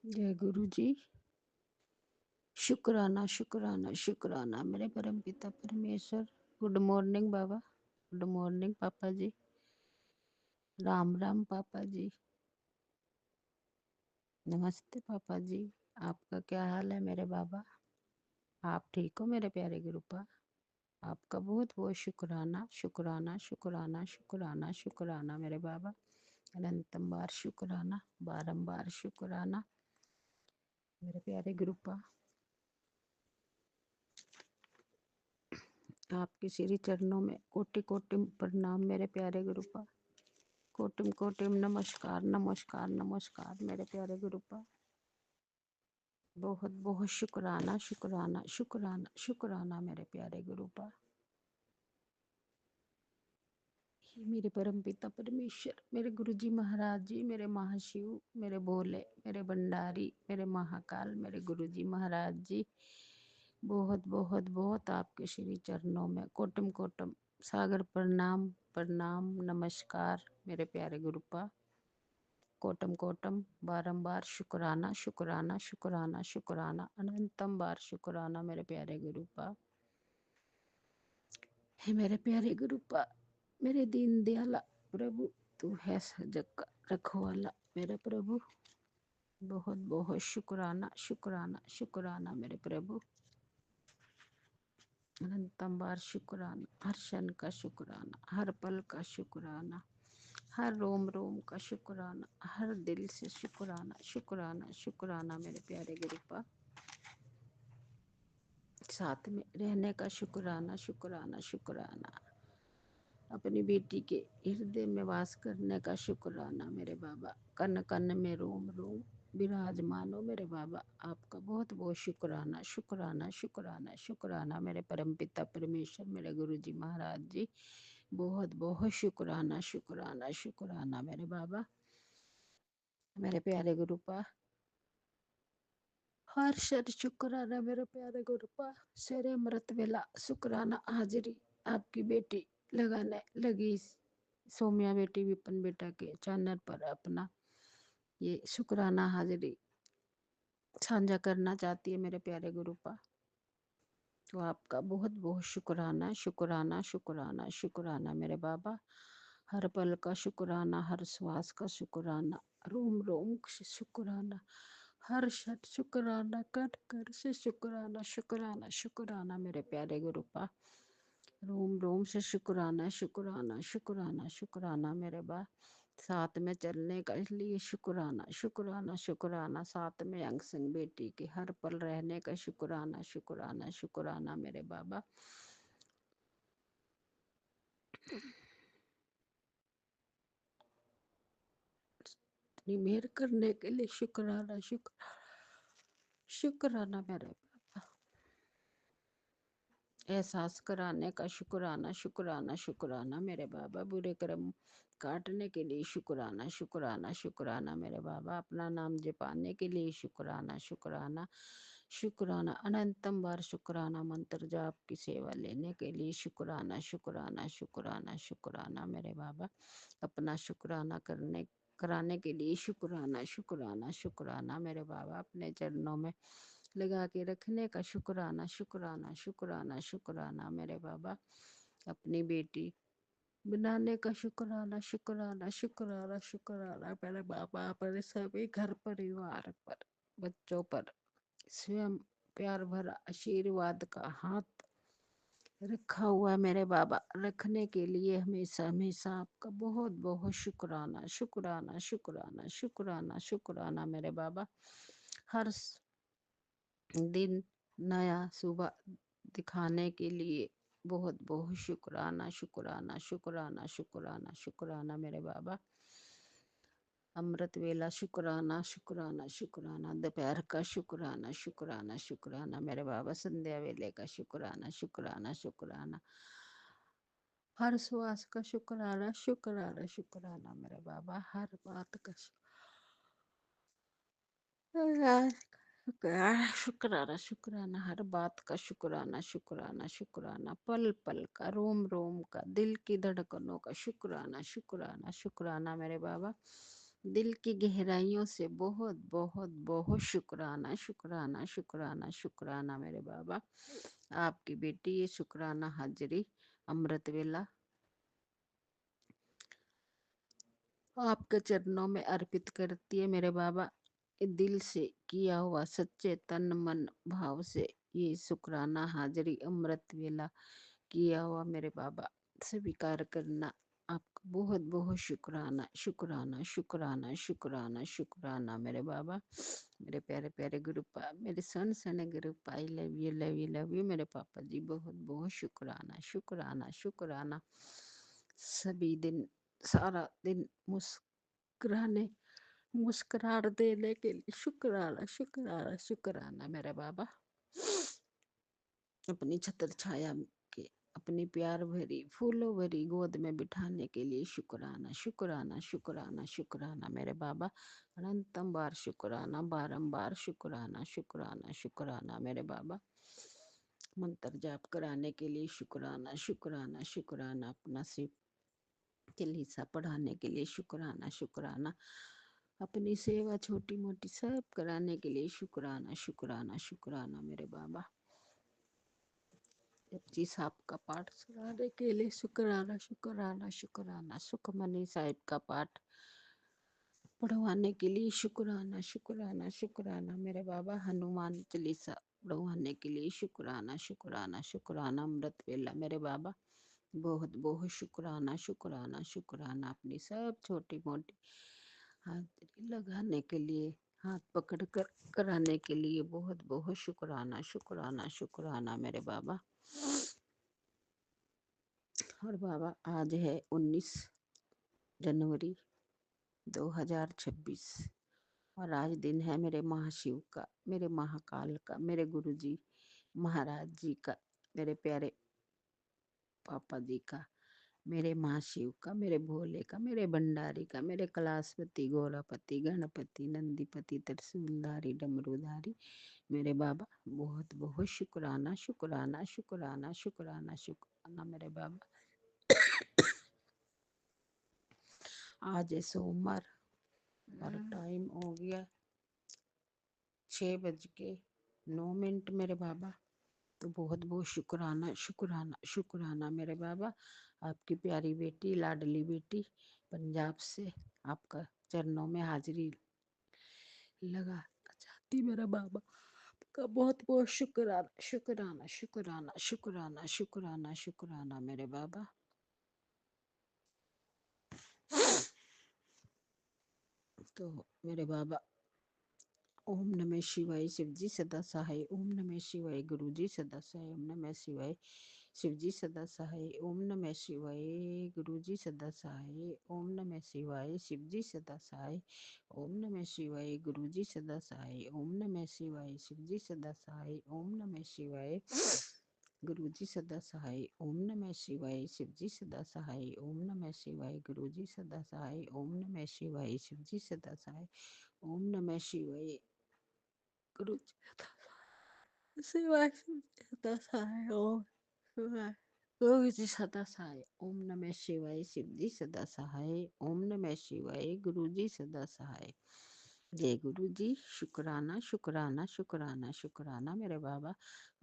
जय गुरु जी। शुक्राना शुक्राना शुक्राना मेरे परम पिता परमेश्वर। गुड मॉर्निंग बाबा। गुड मॉर्निंग पापा जी। राम राम पापा जी। नमस्ते पापा जी। आपका क्या हाल है मेरे बाबा? आप ठीक हो मेरे प्यारे गुरुपा? आपका बहुत बहुत शुक्राना शुक्राना शुक्राना शुक्राना शुक्राना मेरे बाबा। अनंतम बार शुक्राना, बारंबार शुक्राना मेरे प्यारे गुरुपा। आपके श्री चरणों में कोटि कोटि प्रणाम मेरे प्यारे गुरुपा। कोटिम कोटिम नमस्कार नमस्कार नमस्कार मेरे प्यारे गुरुपा। बहुत बहुत शुक्राना शुक्राना शुक्राना शुक्राना मेरे प्यारे गुरुपा। मेरे परम पिता परमेश्वर, मेरे गुरुजी महाराज जी, मेरे महाशिव, मेरे भोले, मेरे भंडारी, मेरे महाकाल, मेरे गुरुजी महाराज जी, बहुत बहुत बहुत आपके श्री चरणों में कोटम कोटम सागर प्रणाम प्रणाम नमस्कार मेरे प्यारे गुरुपा। कोटम कोटम बारंबार शुक्राना शुक्राना शुक्राना शुक्राना अनंतम बार शुक्राना मेरे प्यारे गुरुपा। हे मेरे प्यारे गुरुपा, मेरे दीन दयाला प्रभु, तू है जग का रखवाला मेरे प्रभु। बहुत बहुत शुक्राना शुक्राना शुक्राना मेरे प्रभु। अनंतम बार शुक्राना, हर क्षण का शुक्राना, हर पल का शुक्राना, हर रोम रोम का शुक्राना, हर दिल से शुक्राना शुक्राना शुक्राना मेरे प्यारे गुरुपा। साथ में रहने का शुक्राना शुक्राना शुक्राना, अपनी बेटी के हृदय में वास करने का शुक्राना मेरे बाबा। कन कन में रोम रोम विराजमान हो मेरे बाबा। आपका बहुत बहुत शुक्राना शुक्राना शुक्राना शुक्राना मेरे परम पिता परमेश्वर, मेरे गुरु जी महाराज जी, बहुत बहुत शुक्राना शुक्राना शुक्राना मेरे बाबा। मेरे प्यारे गुरुपा, हर शर शुक्राना मेरे प्यारे गुरुपा। शेरे अमृत वेला शुक्राना हाजिरी आपकी बेटी लगाने लगी। सौम्या बेटी विपिन बेटा के चैनल पर अपना ये शुक्राना हाजिरी साझा करना चाहती है मेरे प्यारे गुरुपा। तो आपका बहुत बहुत शुक्राना शुक्राना शुक्राना शुक्राना मेरे बाबा। हर पल का शुक्राना, हर श्वास का शुक्राना, रोम रोम से शुक्राना, हर शब्द शुक्राना, कर कर से शुक्राना शुक्राना शुक्राना मेरे प्यारे गुरुपा। रोम रोम से शुक्राना शुक्राना शुक्राना शुक्राना मेरे बा। साथ में चलने का इसलिए शुक्राना शुक्राना शुक्राना, साथ में अंग संग बेटी के हर पल रहने का शुक्राना शुक्राना शुक्राना मेरे बाबा। इतनी मेहर करने के लिए शुक्राना शुक्राना मेरे बाबा। एहसास कराने का शुक्राना शुक्राना शुक्राना मेरे बाबा। बुरे कर्म काटने के लिए शुक्राना शुक्राना शुक्राना मेरे बाबा। अपना नाम जपाने के लिए शुक्राना शुक्राना शुक्राना अनंतम बार शुक्राना। मंत्र जाप की सेवा लेने के लिए शुक्राना शुक्राना शुक्राना शुक्राना मेरे बाबा। अपना शुक्राना कराने के लिए शुक्राना शुक्राना शुक्राना मेरे बाबा। अपने चरणों में लगा के रखने का शुक्राना शुक्राना शुक्राना शुक्राना मेरे बाबा। अपनी बेटी बनाने का शुक्राना शुक्राना शुक्राना शुक्राना मेरे बाबा। अपने सभी घर परिवार पर, बच्चों पर स्वयं प्यार भरा आशीर्वाद का हाथ रखा हुआ मेरे बाबा। रखने के लिए हमेशा हमेशा आपका बहुत बहुत शुक्राना शुक्राना शुक्राना शुक्राना शुक्राना मेरे बाबा। हर दिन नया सुबह दिखाने के लिए बहुत बहुत शुक्राना शुक्राना शुक्राना शुक्राना शुक्राना मेरे बाबा। अमृत वेला शुक्राना शुक्राना शुक्राना, दोपहर का शुक्राना शुक्राना शुक्राना मेरे बाबा। संध्या वेले का शुक्राना शुक्राना शुक्राना, हर श्वास का शुक्राना शुक्राना शुक्राना मेरे बाबा। हर बात का शुक्राना शुक्राना शुक्राना, हर बात का शुक्राना शुक्राना शुक्राना, पल पल का, रोम रोम का, दिल की धड़कनों का शुक्राना शुक्राना शुक्राना मेरे बाबा। दिल की गहराइयों से बहुत बहुत बहुत शुक्राना शुक्राना शुक्राना शुक्राना मेरे बाबा। आपकी बेटी ये शुक्राना हाजिरी अमृत वेला आपके चरणों में अर्पित करती है मेरे बाबा। ये दिल से किया हुआ सच्चे तन मन भाव से ये शुक्राना हाजिरी अमृत वेला किया हुआ मेरे बाबा स्वीकार करना। आपका बहुत बहुत शुक्राना शुक्राना शुक्राना शुक्राना शुक्राना मेरे बाबा। मेरे प्यारे प्यारे गुरुपा, मेरे son son Gurupa, I love you love you love you मेरे पापा जी। बहुत बहुत शुक्राना शुक्राना शुक्राना। सभी दिन सारा दिन मुस्कुराने मुस्कुराहट देने के लिए शुक्राना शुक्राना शुक्राना मेरे बाबा। अपनी छत्र छाया के अपनी प्यार भरी फूलों भरी गोद में बिठाने के लिए शुक्राना शुक्राना शुक्राना शुक्राना मेरे बाबा। अनंतम बार शुक्राना, बारंबार शुक्राना शुक्राना शुक्राना मेरे बाबा। मंत्र जाप कराने के लिए शुक्राना शुक्राना शुक्राना। अपना सिर चालीसा पढ़ाने के लिए शुक्राना शुक्राना। अपनी सेवा छोटी मोटी सब कराने के लिए शुक्राना शुक्राना शुक्राना मेरे बाबा। जपजी साहब का पाठ सुनाने के लिए शुक्राना शुक्राना शुक्राना। सुखमनी साहिब का पाठ पढ़वाने के लिए शुक्राना शुक्राना शुक्राना मेरे बाबा। हनुमान चालीसा पढ़वाने के लिए शुक्राना शुक्राना शुक्राना अमृत वेला मेरे बाबा। बहुत बहुत शुक्राना शुक्राना शुक्राना। अपनी सब छोटी मोटी हाजिरी लगाने के लिए हाथ पकड़ कर कराने के लिए बहुत बहुत शुक्राना शुक्राना शुक्राना मेरे बाबा। और बाबा आज है 19 जनवरी 2026 और आज दिन है मेरे महाशिव का, मेरे महाकाल का, मेरे गुरुजी महाराज जी का, मेरे प्यारे पापा जी का, मेरे महाशिव का, मेरे भोले का, मेरे भंडारी का, मेरे कलाशपति गौरापति गणपति नंदीपति त्रिशूलधारी डमरूधारी मेरे बाबा। बहुत बहुत शुक्राना शुक्राना शुक्राना शुक्राना शुक्राना मेरे बाबा। आज है सोमवार और टाइम हो गया 6:09 मेरे बाबा। तो बहुत बहुत शुक्राना शुक्राना शुक्राना मेरे बाबा। आपकी प्यारी बेटी लाडली बेटी पंजाब से आपका चरणों में हाजिरी लगा चाहती मेरा बाबा। आपका बहुत बहुत शुक्राना शुक्राना शुक्राना शुक्राना शुक्राना शुक्राना मेरे बाबा। तो मेरे बाबा ओम नमः शिवाय शिवजी सदा सहाय। ओम नमः शिवाय गुरुजी सदा सहाय। ओम नमः शिवाय शिवजी सदा सहाय। ओम नमः शिवाय गुरुजी सदा सहाय। ओम नमः शिवाय शिवजी सदा सहाय। ओम नमः शिवाय गुरुजी सदा सहाय। ओम नमः शिवाय शिवजी सदा सहाय। ओम नमः शिवाय गुरुजी सदा सहाय। ओम नमः शिवाय शिवजी सदा सहाय। ओम नमः शिवाय गुरुजी सदा सहाय। ओम नमः शिवाय शिवजी सदा सहाय। ओम नमः शिवाय गुरु शिवाय सदा सहाय। ओम शिवाय गुरु जी सदा सहाय। ओम नमः शिवाय शिव जी सदा सहाय। ओम नमः शिवाय गुरु जी सदा सहाय। जय गुरु जी। शुक्राना शुक्राना शुक्राना शुक्राना मेरे बाबा।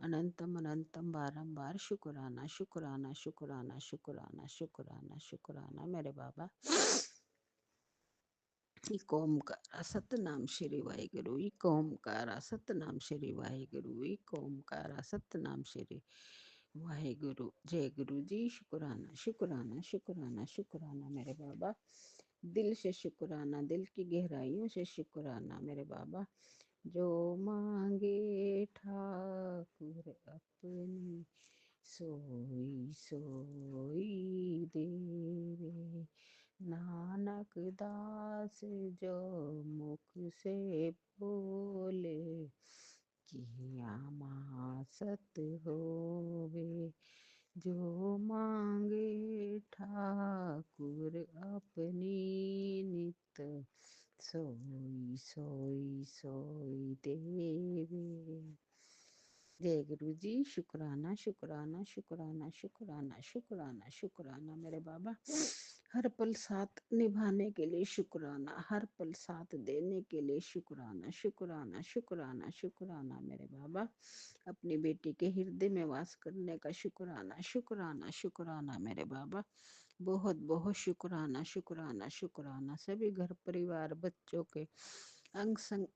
अनंतम अनंतम बारंबार शुक्राना शुक्राना शुक्राना शुक्राना शुक्राना शुक्राना मेरे बाबा। एक ओमकार सतनाम श्री वाहिगुरु। एक ओमकार सतनाम श्री वाहिगुरु। एक ओमकार सतनाम श्री वाहिगुरु। जय गुरु जी। शुक्राना शुक्राना शुक्राना शुक्राना मेरे बाबा। दिल से शुक्राना, दिल की गहराइयों से शुक्राना मेरे बाबा। जो मांगे ठाकुर अपनी सोई सोई देवे। नानक दास जो मुख से बोले किया मासत होवे। जो मांगे ठाकुर अपनी नित सोई सोई सोई देवे। जय गुरु जी। शुक्राना शुक्राना शुक्राना शुक्राना शुक्राना शुक्राना मेरे बाबा। हर पल साथ निभाने के लिए शुक्राना, हर पल साथ देने के लिए शुक्राना, शुक्राना शुक्राना शुक्राना मेरे बाबा। अपनी बेटी के हृदय में वास करने का शुक्राना, शुक्राना शुक्राना मेरे बाबा। बहुत बहुत शुक्राना शुक्राना शुक्राना। सभी घर परिवार बच्चों के अंग संग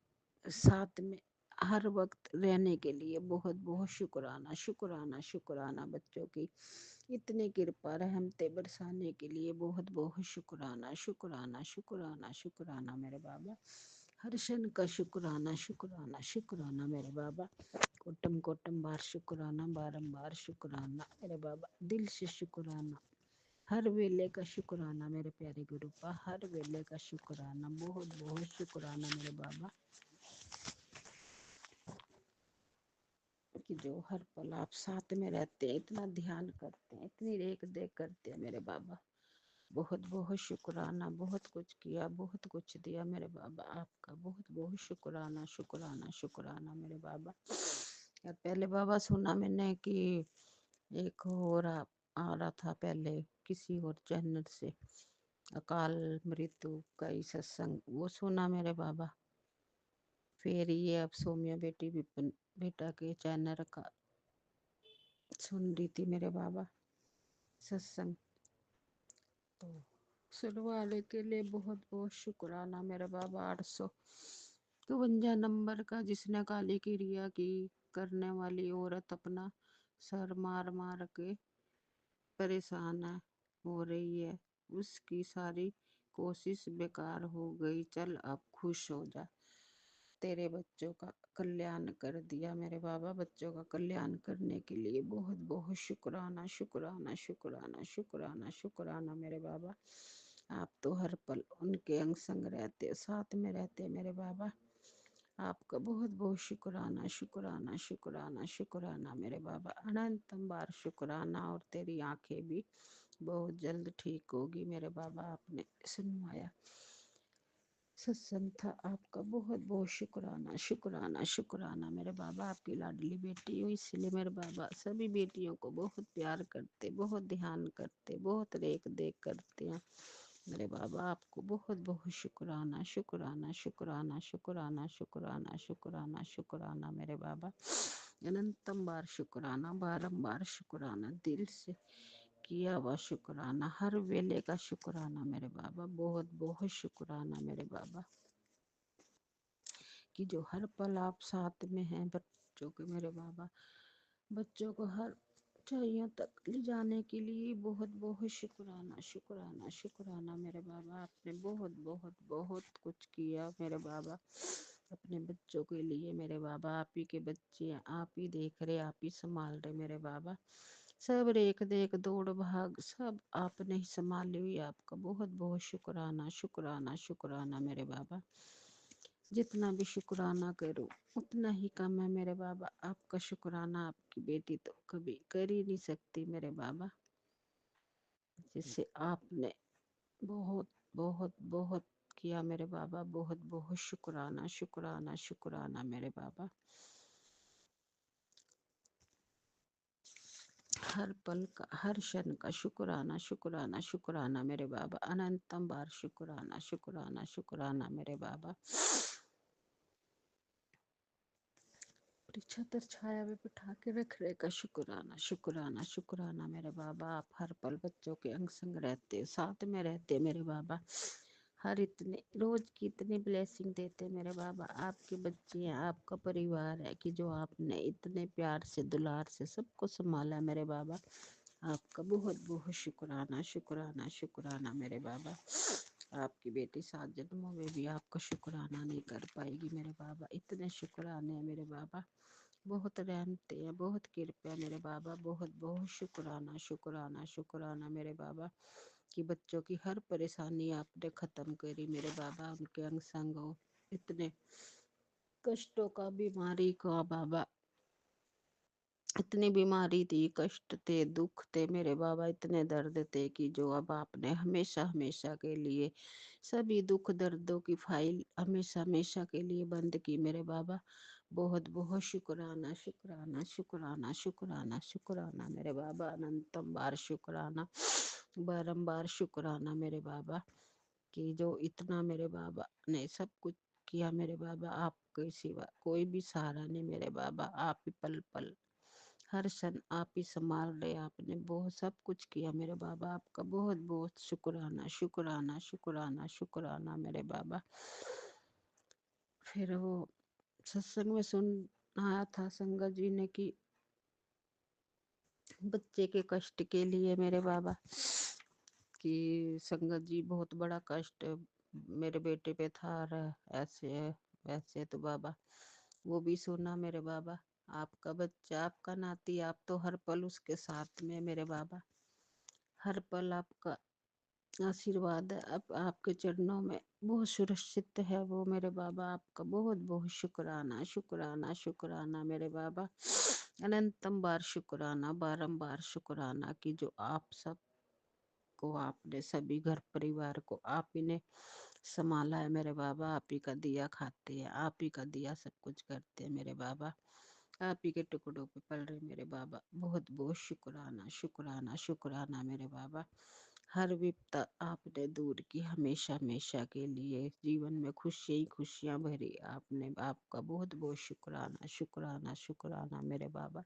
साथ में हर वक्त रहने के लिए बहुत बहुत शुक्राना, शुक्राना शुक्राना। बच्चों की इतनी कृपा रहमतें बरसाने के लिए बहुत बहुत शुक्राना, शुक्राना शुक्राना शुक्राना मेरे बाबा। हर क्षण का शुक्राना, शुक्राना शुक्राना मेरे बाबा। कोटम कोटम बार शुक्राना, बारंबार शुक्राना मेरे बाबा। दिल से शुक्राना, हर वेले का शुक्राना मेरे प्यारे गुरु पा, हर वेले का शुक्राना, बहुत बहुत शुक्राना मेरे बाबा। कि जो हर पल आप साथ में रहते हैं, इतना ध्यान करते हैं, इतनी रेख देख करते हैं मेरे बाबा। बहुत बहुत शुक्राना, बहुत कुछ किया, बहुत कुछ दिया मेरे बाबा। आपका बहुत बहुत शुक्राना, शुक्राना शुक्राना मेरे बाबा। और पहले बाबा सुना मैंने कि एक और आ रहा था पहले किसी और चैनल से, अकाल मृत्यु का ही सत्संग, वो सुना मेरे बाबा। फिर ये अब सौम्या बेटी विपिन बेटा के चैनल का सुन रही थी मेरे बाबा सत्संग। तो सुनवाने के लिए बहुत बहुत शुक्राना मेरे बाबा। 852 नंबर का, जिसने काली की रिया की करने वाली औरत अपना सर मार मार के परेशान है, हो रही है, उसकी सारी कोशिश बेकार हो गई। चल अब खुश हो जा, तेरे बच्चों का कल्याण कर दिया मेरे बाबा। बच्चों का कल्याण करने के लिए बहुत बहुत शुक्राना, शुक्राना शुक्राना शुक्राना शुक्राना मेरे बाबा। आप तो हर पल उनके अंग संग रहते, साथ में रहते मेरे बाबा। आपका बहुत बहुत शुक्राना, शुक्राना शुक्राना शुक्राना मेरे बाबा। अनंतम बार शुक्राना। और तेरी आंखें भी बहुत जल्द ठीक होगी मेरे बाबा। आपने सुनवाया सत्संग था आपका, बहुत बहुत शुक्राना, शुक्राना शुक्राना मेरे बाबा। आपकी लाडली बेटी हूँ, इसलिए मेरे बाबा सभी बेटियों को बहुत प्यार करते, बहुत ध्यान करते, बहुत रेख देख करते हैं मेरे बाबा। आपको बहुत बहुत शुक्राना, शुक्राना शुक्राना शुक्राना शुक्राना शुक्राना शुक्राना मेरे बाबा। अनंतम बार शुक्राना, बारंबार शुक्राना, दिल से किया हुआ शुक्राना, हर वेले का शुक्राना मेरे बाबा। बहुत बहुत शुक्राना मेरे बाबा कि जो हर पल आप साथ में हैं बच्चों के मेरे बाबा। बच्चों को हर ऊंचाइयों तक ले जाने के लिए बहुत बहुत शुक्राना, शुक्राना शुक्राना मेरे बाबा। आपने बहुत बहुत बहुत कुछ किया मेरे बाबा अपने बच्चों के लिए मेरे बाबा। आप ही के बच्चे हैं, आप ही देख रहे, आप ही संभाल रहे मेरे बाबा। सब रेख देख दौड़ भाग सब आपने ही संभाली हुई। आपका बहुत बहुत शुक्राना, शुक्राना शुक्राना मेरे बाबा। जितना भी शुक्राना करूं उतना ही कम है मेरे बाबा। आपका शुक्राना आपकी बेटी तो कभी कर ही नहीं सकती मेरे बाबा, जिससे आपने बहुत बहुत बहुत किया मेरे बाबा। बहुत बहुत शुक्राना, शुक्राना शुक्राना मेरे बाबा। हर पल का, हर क्षण का शुक्राना, शुक्राना शुक्राना मेरे बाबा। अनंतम बार शुक्राना, शुक्राना शुक्राना मेरे बाबा। छत्र छाया में बिठा के रख रहे का शुक्राना, शुक्राना शुक्राना मेरे बाबा। आप हर पल बच्चों के अंग संग रहते, साथ में रहते मेरे बाबा। हर इतने रोज की इतनी ब्लेसिंग देते मेरे बाबा। आपके बच्चे हैं, आपका परिवार है कि जो आपने इतने प्यार से दुलार से सबको संभाला मेरे बाबा। आपका बहुत बहुत शुक्राना, शुक्राना शुक्राना मेरे बाबा। आपकी बेटी 7 जन्मों में भी आपका शुक्राना नहीं कर पाएगी मेरे बाबा। इतने शुक्राने हैं मेरे बाबा, बहुत रहमते हैं, बहुत कृपया मेरे बाबा। बहुत बहुत शुक्राना, शुक्राना शुक्राना मेरे बाबा कि बच्चों की हर परेशानी आपने खत्म करी मेरे बाबा। उनके अंग संग हो, इतने कष्टों का, बीमारी का बाबा, इतनी बीमारी थी, कष्ट थे, दुख थे मेरे बाबा, इतने दर्द थे कि जो अब आपने हमेशा हमेशा के लिए सभी दुख दर्दों की फाइल हमेशा हमेशा के लिए बंद की मेरे बाबा। बहुत बहुत शुक्राना, शुक्राना शुक्राना शुक्राना शुक्राना मेरे बाबा। अनंतम बार शुक्राना। बारंबार शुक्राना मेरे बाबा कि जो इतना मेरे बाबा ने सब कुछ किया मेरे बाबा, आपके सिवा कोई भी सहारा नहीं मेरे बाबा। आप ही पल पल हर क्षण आप ही संभाल रहे, आपने बहुत सब कुछ किया मेरे बाबा। आपका बहुत बहुत शुक्राना शुक्राना शुक्राना शुक्राना मेरे बाबा। फिर वो सत्संग में सुनाया था संगत जी ने कि बच्चे के कष्ट के लिए मेरे बाबा, कि संगत जी बहुत बड़ा कष्ट मेरे बेटे पे था, ऐसे है वैसे। तो बाबा वो भी सुना मेरे बाबा। आपका बच्चा, आपका नाती, आप तो हर पल उसके साथ में मेरे बाबा, हर पल आपका आशीर्वाद है। अब आपके चरणों में बहुत सुरक्षित है वो मेरे बाबा। आपका बहुत बहुत शुक्राना शुक्राना शुक्राना मेरे बाबा। अनंतम बार शुक्राना, बारंबार शुक्राना कि जो आप सब को आपने सभी घर परिवार को आप ही ने संभाला है मेरे बाबा। आप ही का दिया खाते हैं, आप ही का दिया सब कुछ करते हैं मेरे बाबा। आप ही के टुकड़ों पे पल रहे मेरे बाबा। बहुत बहुत शुक्राना शुक्राना शुक्राना मेरे बाबा। हर विपदा आपने दूर की, हमेशा हमेशा के लिए जीवन में खुशियाँ ही खुशियाँ भरी आपने। आपका बहुत बहुत शुक्राना शुक्राना शुक्राना मेरे बाबा।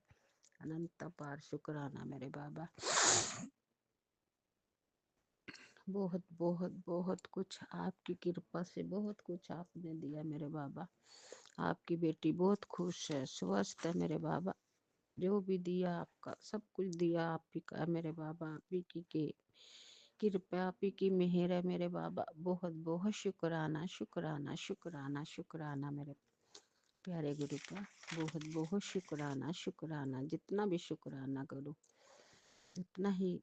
अनंत पार शुक्राना मेरे बाबा। बहुत बहुत बहुत कुछ आपकी कृपा से बहुत कुछ आपने दिया मेरे बाबा। आपकी बेटी बहुत खुश है, स्वस्थ है मेरे बाबा। जो भी दिया आपका सब कुछ दिया आप ही का मेरे बाबा। आप ही की कृपा, आप ही की मेहर है मेरे बाबा। बहुत बहुत शुक्राना शुक्राना शुक्राना शुक्राना मेरे प्यारे गुरु का। बहुत बहुत शुक्राना शुक्राना। जितना भी शुक्राना करूं उतना ही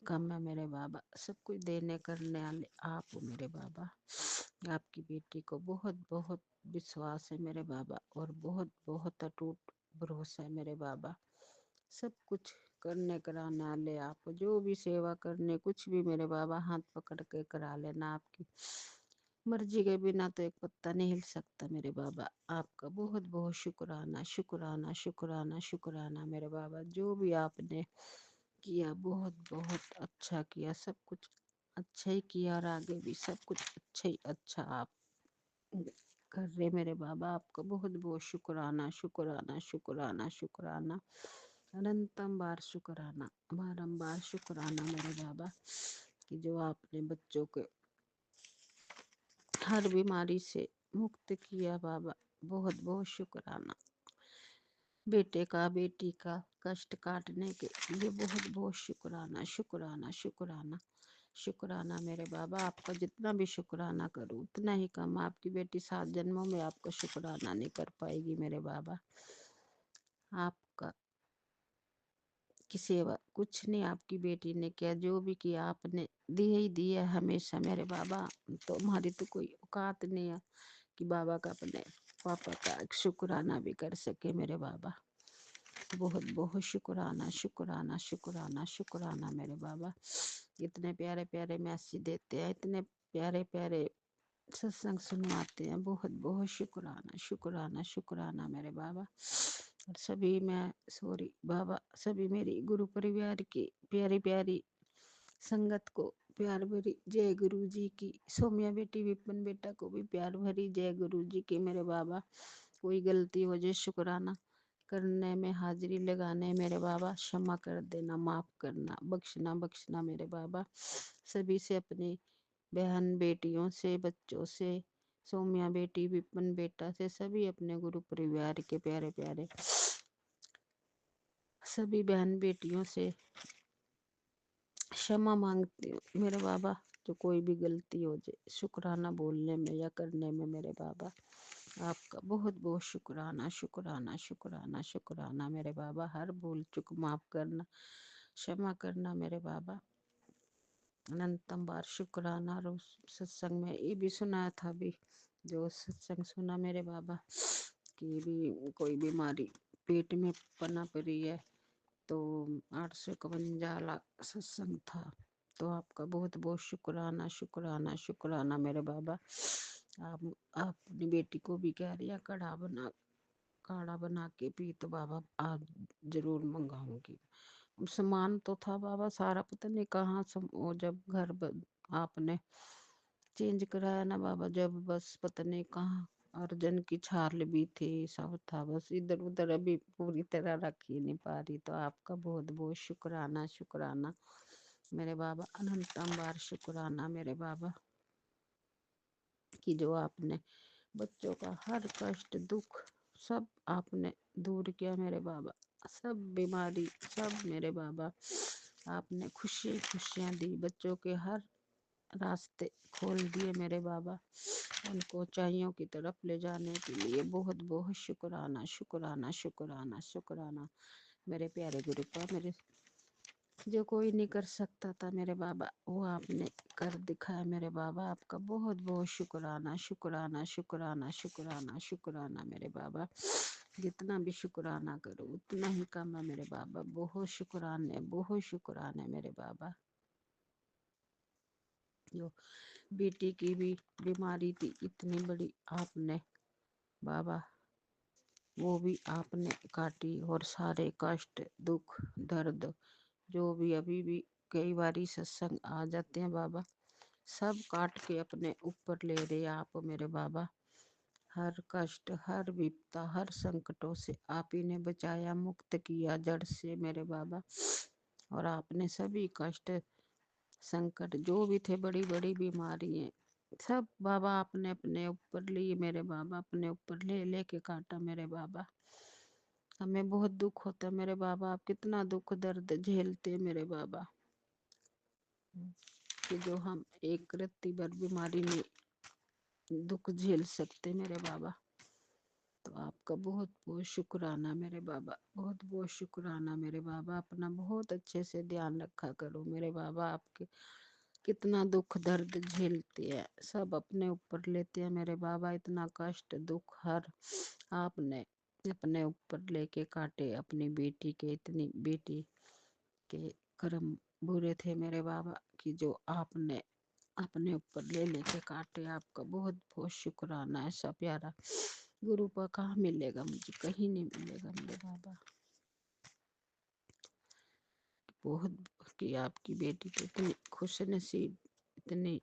कम है मेरे बाबा। सब कुछ देने करने वाले आप हो मेरे बाबा। आपकी बेटी को बहुत बहुत विश्वास है मेरे बाबा, और बहुत बहुत अटूट भरोसा है मेरे बाबा। सब कुछ करने कराने वाले आप, जो भी सेवा करने कुछ भी मेरे बाबा हाथ पकड़ के करा लेना। आपकी मर्जी के बिना तो एक पत्ता नहीं हिल सकता मेरे बाबा। आपका बहुत बहुत शुक्राना शुक्राना शुक्राना शुक्राना मेरे बाबा। जो भी आपने किया बहुत बहुत अच्छा किया, सब कुछ अच्छा ही किया, और आगे भी सब कुछ अच्छा ही अच्छा आप कर रहे मेरे बाबा। आपका बहुत बहुत शुक्राना शुक्राना शुक्राना शुक्राना। अनंतम बार शुक्राना, बारंबार शुक्राना मेरे बाबा कि जो आपने बच्चों के हर बीमारी से मुक्त किया बाबा। बहुत बहुत शुक्राना। बेटे का बेटी का कष्ट काटने के लिए बहुत बहुत शुक्राना शुक्राना शुक्राना शुक्राना मेरे बाबा। आपका जितना भी शुक्राना करूं उतना ही कम। आपकी बेटी 7 जन्मों में आपका शुक्राना नहीं कर पाएगी मेरे बाबा। आपका की सेवा कुछ नहीं आपकी बेटी ने किया, जो भी किया आपने दिए ही दिए हमेशा मेरे बाबा। तो हमारी तो कोई औकात नहीं है कि बाबा का अपने पापा का शुक्राना भी कर सके मेरे बाबा। बहुत बहुत शुक्राना शुक्राना शुक्राना शुक्राना मेरे बाबा। इतने प्यारे प्यारे मैसेज देते हैं, इतने प्यारे प्यारे सत्संग सुनवाते हैं। बहुत बहुत शुक्राना शुक्राना शुक्राना मेरे बाबा। और सभी मैं सॉरी बाबा, सभी मेरी गुरु परिवार की प्यारी प्यारी संगत को प्यार भरी जय गुरु जी की। सौम्या बेटी विपिन बेटा को भी प्यार भरी जय गुरु जी की मेरे बाबा। कोई गलती हो जाए शुक्राना करने में, हाजिरी लगाने मेरे बाबा क्षमा कर देना, माफ करना, बख्शना बख्शना मेरे बाबा। सभी से, अपनी बहन बेटियों से, बच्चों से, सौम्या बेटी विपिन बेटा से, सभी अपने गुरु परिवार के प्यारे प्यारे सभी बहन बेटियों से क्षमा मांगती हूँ मेरे बाबा। जो कोई भी गलती हो जाए शुक्राना बोलने में या करने में मेरे बाबा। आपका बहुत बहुत शुक्राना शुक्राना शुक्राना शुक्राना मेरे बाबा। हर भूल चुक माफ करना, क्षमा करना मेरे बाबा। अनंतम बार शुक्राना। और उस सत्संग में ये भी सुनाया था भी, जो सत्संग सुना मेरे बाबा कि भी कोई बीमारी पेट में पना पड़ी है, तो 851 वाला सत्संग था। तो आपका बहुत बहुत शुक्राना शुक्राना शुक्राना मेरे बाबा। आप अपनी बेटी को भी कह रही है काढ़ा बना के पी, तो बाबा आज जरूर मंगाऊंगी। सामान तो था बाबा सारा, पता नहीं कहाँ वो जब आपने चेंज कराया ना बाबा, जब बस पता नहीं कहाँ अर्जन की छाल भी थी, सब था, बस इधर उधर अभी पूरी तरह रख ही नहीं पा रही। तो आपका बहुत बहुत शुक्राना शुक्राना मेरे बाबा, अनंतम बार शुक्राना मेरे बाबा, कि जो आपने बच्चों का हर कष्ट दुख सब आपने दूर किया मेरे बाबा, सब बीमारी सब मेरे बाबा आपने खुशियाँ दी, बच्चों के हर रास्ते खोल दिए मेरे बाबा, उनको ऊंचाइयों की तरफ ले जाने के लिए बहुत बहुत शुक्राना शुक्राना शुक्राना शुक्राना मेरे प्यारे गुरु का। मेरे जो कोई नहीं कर सकता था मेरे बाबा, वो आपने कर दिखाया मेरे बाबा, आपका बहुत बहुत शुक्राना शुक्राना शुक्राना शुक्राना शुक्राना मेरे बाबा। जितना भी शुक्राना करो उतना ही कम है मेरे बाबा, बहुत शुक्राने मेरे बाबा। जो बेटी की भी बीमारी थी इतनी बड़ी, आपने बाबा वो भी आपने काटी, और सारे कष्ट दुख दर्द जो भी अभी भी कई बारी सत्संग आ जाते हैं बाबा, सब काट के अपने ऊपर ले रहे आप मेरे बाबा। हर कष्ट हर विपदा हर संकटों से आप ही ने बचाया, मुक्त किया जड़ से मेरे बाबा। और आपने सभी कष्ट संकट जो भी थे, बड़ी बड़ी बीमारियां, सब बाबा आपने अपने ऊपर लिए मेरे बाबा, अपने ऊपर ले लेके काटा मेरे बाबा। हमें बहुत दुख होता मेरे बाबा, आप कितना दुख दर्द झेलते मेरे बाबा, कि जो हम एक रत्ती भर बीमारी में दुख झेल सकते मेरे बाबा। तो आपका बहुत बहुत शुक्राना मेरे बाबा, बहुत बहुत शुक्राना मेरे बाबा। अपना बहुत अच्छे से ध्यान रखा करो मेरे बाबा, आपके कितना दुख दर्द झेलते हैं, सब अपने ऊपर लेते हैं मेरे बाबा। इतना कष्ट दुख हर आपने अपने ऊपर लेके काटे, अपनी बेटी के, इतनी बेटी के कर्म बुरे थे मेरे बाबा, कि जो आपने अपने ऊपर ले लेके काटे। आपका बहुत बहुत शुक्राना। ऐसा प्यारा गुरु पर कहाँ मिलेगा मुझे, कहीं नहीं मिलेगा मेरे बाबा। बहुत कि आपकी बेटी तो इतनी खुश नसीब, इतनी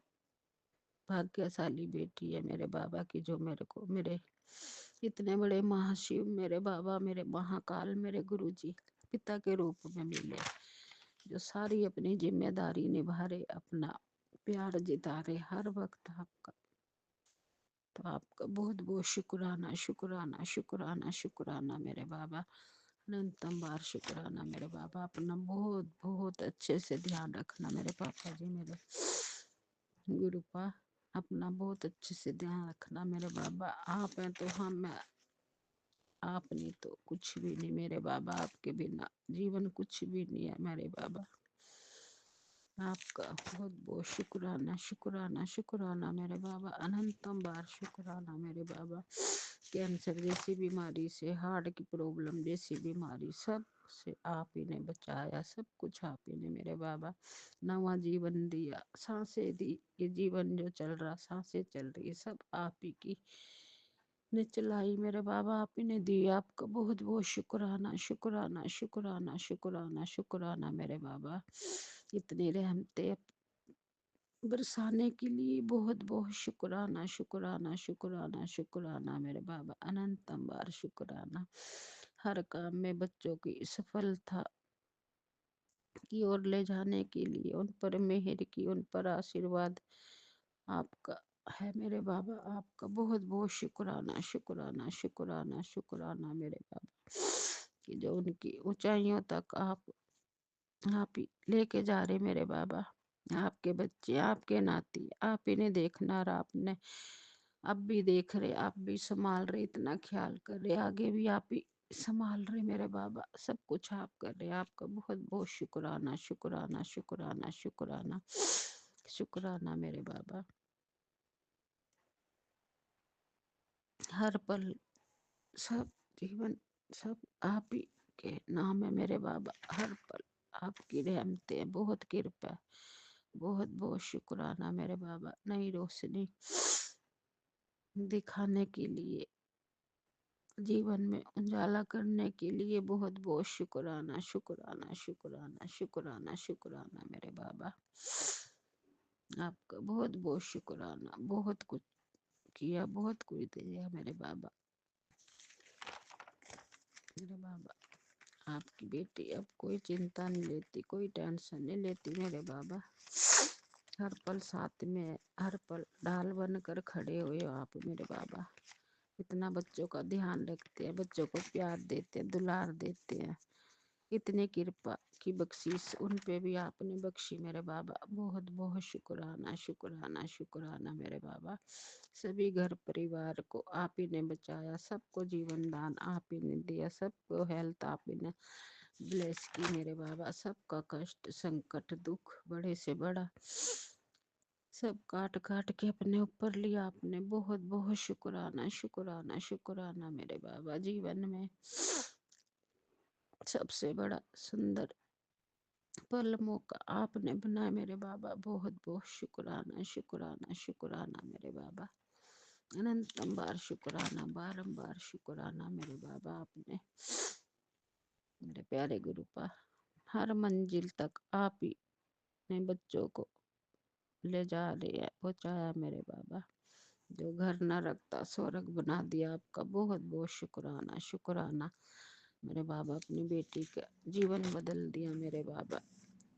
भाग्यशाली बेटी है मेरे बाबा की, जो मेरे को मेरे इतने बड़े महाशिव मेरे बाबा, मेरे महाकाल, मेरे गुरुजी पिता के रूप में मिले, जो सारी अपनी जिम्मेदारी निभा रहे, अपना प्यार जिता रहे हर वक्त आपका। तो आपका बहुत बहुत शुक्राना शुक्राना शुक्राना शुक्राना मेरे बाबा, अनंतम बार शुक्राना मेरे बाबा। अपना बहुत बहुत अच्छे से ध्यान रखना मेरे पापा जी, मेरे गुरु पा, अपना बहुत अच्छे से ध्यान रखना मेरे बाबा। आप हैं तो हम हैं, आप नहीं तो कुछ भी नहीं मेरे बाबा, आपके बिना जीवन कुछ भी नहीं है मेरे बाबा। आपका बहुत बहुत शुक्राना शुक्राना शुक्राना मेरे बाबा, अनंतम बार शुक्राना मेरे बाबा। कैंसर जैसी बीमारी से, हार्ट की प्रॉब्लम जैसी बीमारी, सब से आप ही ने बचाया, सब कुछ आप ही ने मेरे बाबा नवा जीवन दिया, सांसें दी, ये जीवन जो चल रहा सांसें चल रही है सब आप ही की ने चलाई मेरे बाबा, आप ही ने दी। आपका बहुत बहुत शुक्राना शुक्राना शुक्राना शुक्राना शुक्राना मेरे बाबा। इतनी रहमतें बरसाने के लिए बहुत बहुत शुक्राना शुक्राना शुक्राना शुक्राना मेरे बाबा, अनंतम बार शुक्राना। हर काम में बच्चों की सफलता की ओर ले जाने के लिए उन पर मेहर की, उन पर आशीर्वाद आपका है मेरे बाबा। आपका बहुत बहुत शुक्राना शुक्राना शुक्राना शुक्राना मेरे बाबा, कि जो उनकी ऊंचाइयों तक आप ही लेके जा रहे मेरे बाबा। आपके बच्चे, आपके नाती आप ही ने देखना, और आपने अब भी देख रहे, आप भी संभाल रहे, इतना ख्याल कर रहे, आगे भी आप ही संभाल रहे मेरे बाबा, सब कुछ आप कर रहे। आपका बहुत बहुत शुक्राना शुक्राना शुक्राना शुक्राना शुक्राना मेरे बाबा। हर पल सब जीवन सब आप ही के नाम है मेरे बाबा, हर पल आपकी रहमतें, बहुत कृपा, बहुत बहुत शुक्राना मेरे बाबा। नई रोशनी दिखाने के लिए जीवन में उजाला करने के लिए बहुत बहुत शुक्राना शुक्राना शुक्राना शुक्राना शुक्राना मेरे बाबा। आपका बहुत बहुत शुक्राना। बहुत कुछ किया, बहुत कुछ दिया मेरे बाबा। मेरे बाबा आपकी बेटी अब कोई चिंता नहीं लेती, कोई टेंशन नहीं लेती मेरे बाबा। हर पल साथ में, हर पल ढाल बनकर खड़े हुए हो आप मेरे बाबा। इतना बच्चों का ध्यान रखते हैं, बच्चों को प्यार देते हैं, दुलार देते हैं। इतनी कृपा की बख्शीश उन पे भी आपने बख्शी मेरे बाबा। बहुत बहुत शुक्राना शुक्राना शुक्राना मेरे बाबा। सभी घर परिवार को आप ही ने बचाया, सबको जीवन दान आप ही ने दिया, सबको हेल्थ आप ही ने ब्लेस की मेरे बाबा। सबका कष्ट संकट दुख बड़े से बड़ा सब काट काट के अपने ऊपर लिया आपने। बहुत बहुत शुक्राना शुक्राना शुक्राना मेरे बाबा। जीवन में सबसे बड़ा सुंदर पल मौका आपने बनाया मेरे बाबा। बहुत बहुत शुक्राना शुक्राना शुक्राना मेरे बाबा। अनंतम बार शुक्राना, बारंबार शुक्राना मेरे बाबा। आपने मेरे प्यारे गुरु पा हर मंजिल तक आप ही ने बच्चों को ले जा रहे हैं, पहुंचाया मेरे बाबा। जो घर न रखता स्वर्ग बना दिया आपका। बहुत बहुत शुक्राना शुक्राना मेरे बाबा। अपनी बेटी का जीवन बदल दिया मेरे बाबा,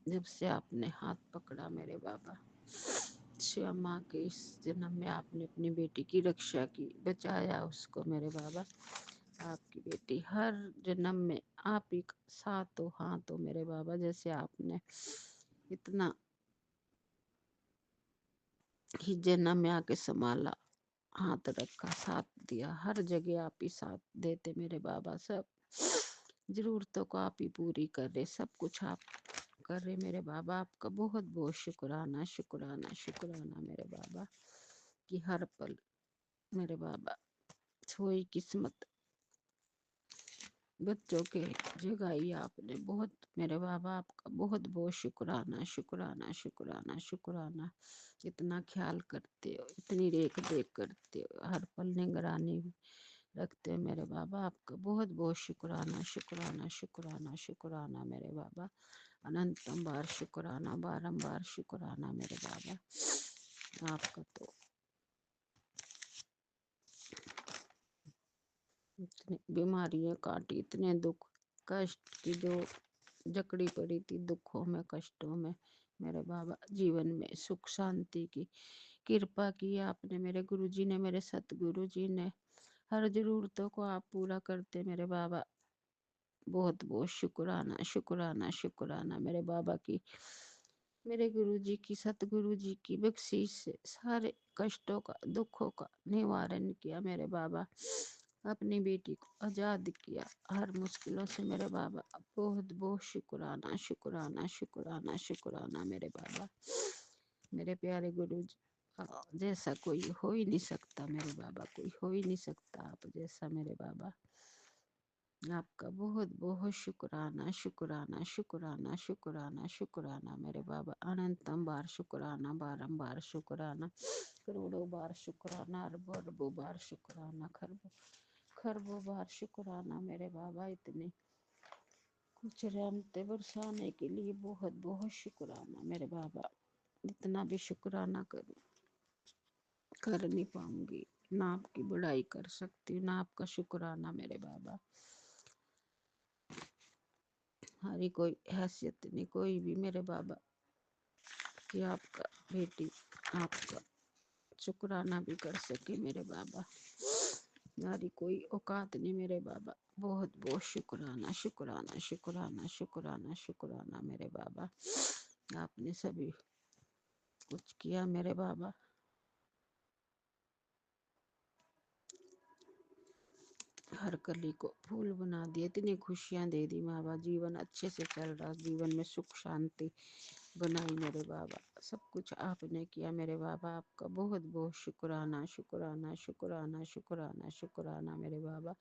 जब से आपने हाथ पकड़ा मेरे बाबा। श्यामा के इस जन्म में आपने अपनी बेटी की रक्षा की, बचाया उसको मेरे बाबा। आपकी बेटी हर जन्म में आप ही साथ हो, हाथ हो मेरे बाबा। जैसे आपने इतना ही जन्म में आके संभाला, हाथ रखा, साथ दिया, हर जगह आप ही साथ देते मेरे बाबा। सब जरूरतों को आप ही पूरी कर रहे, सब कुछ आप कर रहे मेरे बाबा। आपका बहुत बहुत शुक्राना शुक्राना शुक्राना मेरे बाबा। कि हर पल मेरे बाबा सोई किस्मत बच्चों के जगाई आपने। बहुत मेरे बाबा आपका बहुत बहुत शुक्राना शुक्राना शुक्राना शुक्राना। इतना ख्याल करते हो, इतनी रेख देख करते हो, हर पल निगरानी रखते हो मेरे बाबा। आपका बहुत बहुत शुक्राना शुक्राना शुक्राना शुक्राना मेरे बाबा। अनंतम बार शुक्राना, बारंबार शुक्राना मेरे बाबा। आपका तो इतनी बीमारियां काटी, इतने दुख कष्ट की जो जकड़ी पड़ी थी, दुखों में कष्टों में मेरे बाबा। जीवन में सुख शांति की कृपा की आपने। मेरे गुरुजी ने, मेरे सतगुरु जी ने हर जरूरतों को आप पूरा करते मेरे बाबा। बहुत बहुत शुक्राना शुक्राना शुक्राना मेरे बाबा की। मेरे गुरु जी की, सतगुरु जी की बख्शीश से सारे कष्टों का दुखों का निवारण किया मेरे बाबा। अपनी बेटी को आजाद किया हर मुश्किलों से मेरे बाबा। बहुत बहुत शुक्राना शुक्राना शुक्राना शुक्राना मेरे बाबा। मेरे प्यारे गुरु जी जैसा कोई हो ही नहीं सकता मेरे बाबा, कोई हो ही नहीं सकता आप जैसा मेरे बाबा। आपका बहुत बहुत शुक्राना शुक्राना शुक्राना शुक्राना शुक्राना मेरे बाबा। अनंतम बार शुक्राना, बारंबार शुक्राना, करोड़ों बार शुक्राना, अरबों अरबों बार शुक्राना, खरबों खरबों बार शुक्राना मेरे बाबा। इतने कुछ रहमतें बरसाने के लिए बहुत बहुत शुक्राना मेरे बाबा। इतना भी शुक्राना करूं कर नहीं पाऊंगी, ना आपकी बड़ाई कर सकती, ना आपका शुक्राना मेरे बाबा। हमारी कोई हैसियत नहीं कोई भी मेरे बाबा कि आपका बेटी आपका शुक्राना भी कर सके मेरे बाबा। हमारी कोई औकात नहीं मेरे बाबा। बहुत बहुत शुक्राना शुक्राना शुक्राना शुक्राना शुक्राना मेरे बाबा। आपने सभी कुछ किया मेरे बाबा। हर कली को फूल बना दिए, इतनी खुशियां दे दी बाबा। जीवन अच्छे से चल रहा, जीवन में सुख शांति बनाई मेरे बाबा। सब कुछ आपने किया मेरे बाबा। आपका बहुत बहुत शुक्राना शुक्राना शुक्राना शुक्राना शुक्राना मेरे बाबा।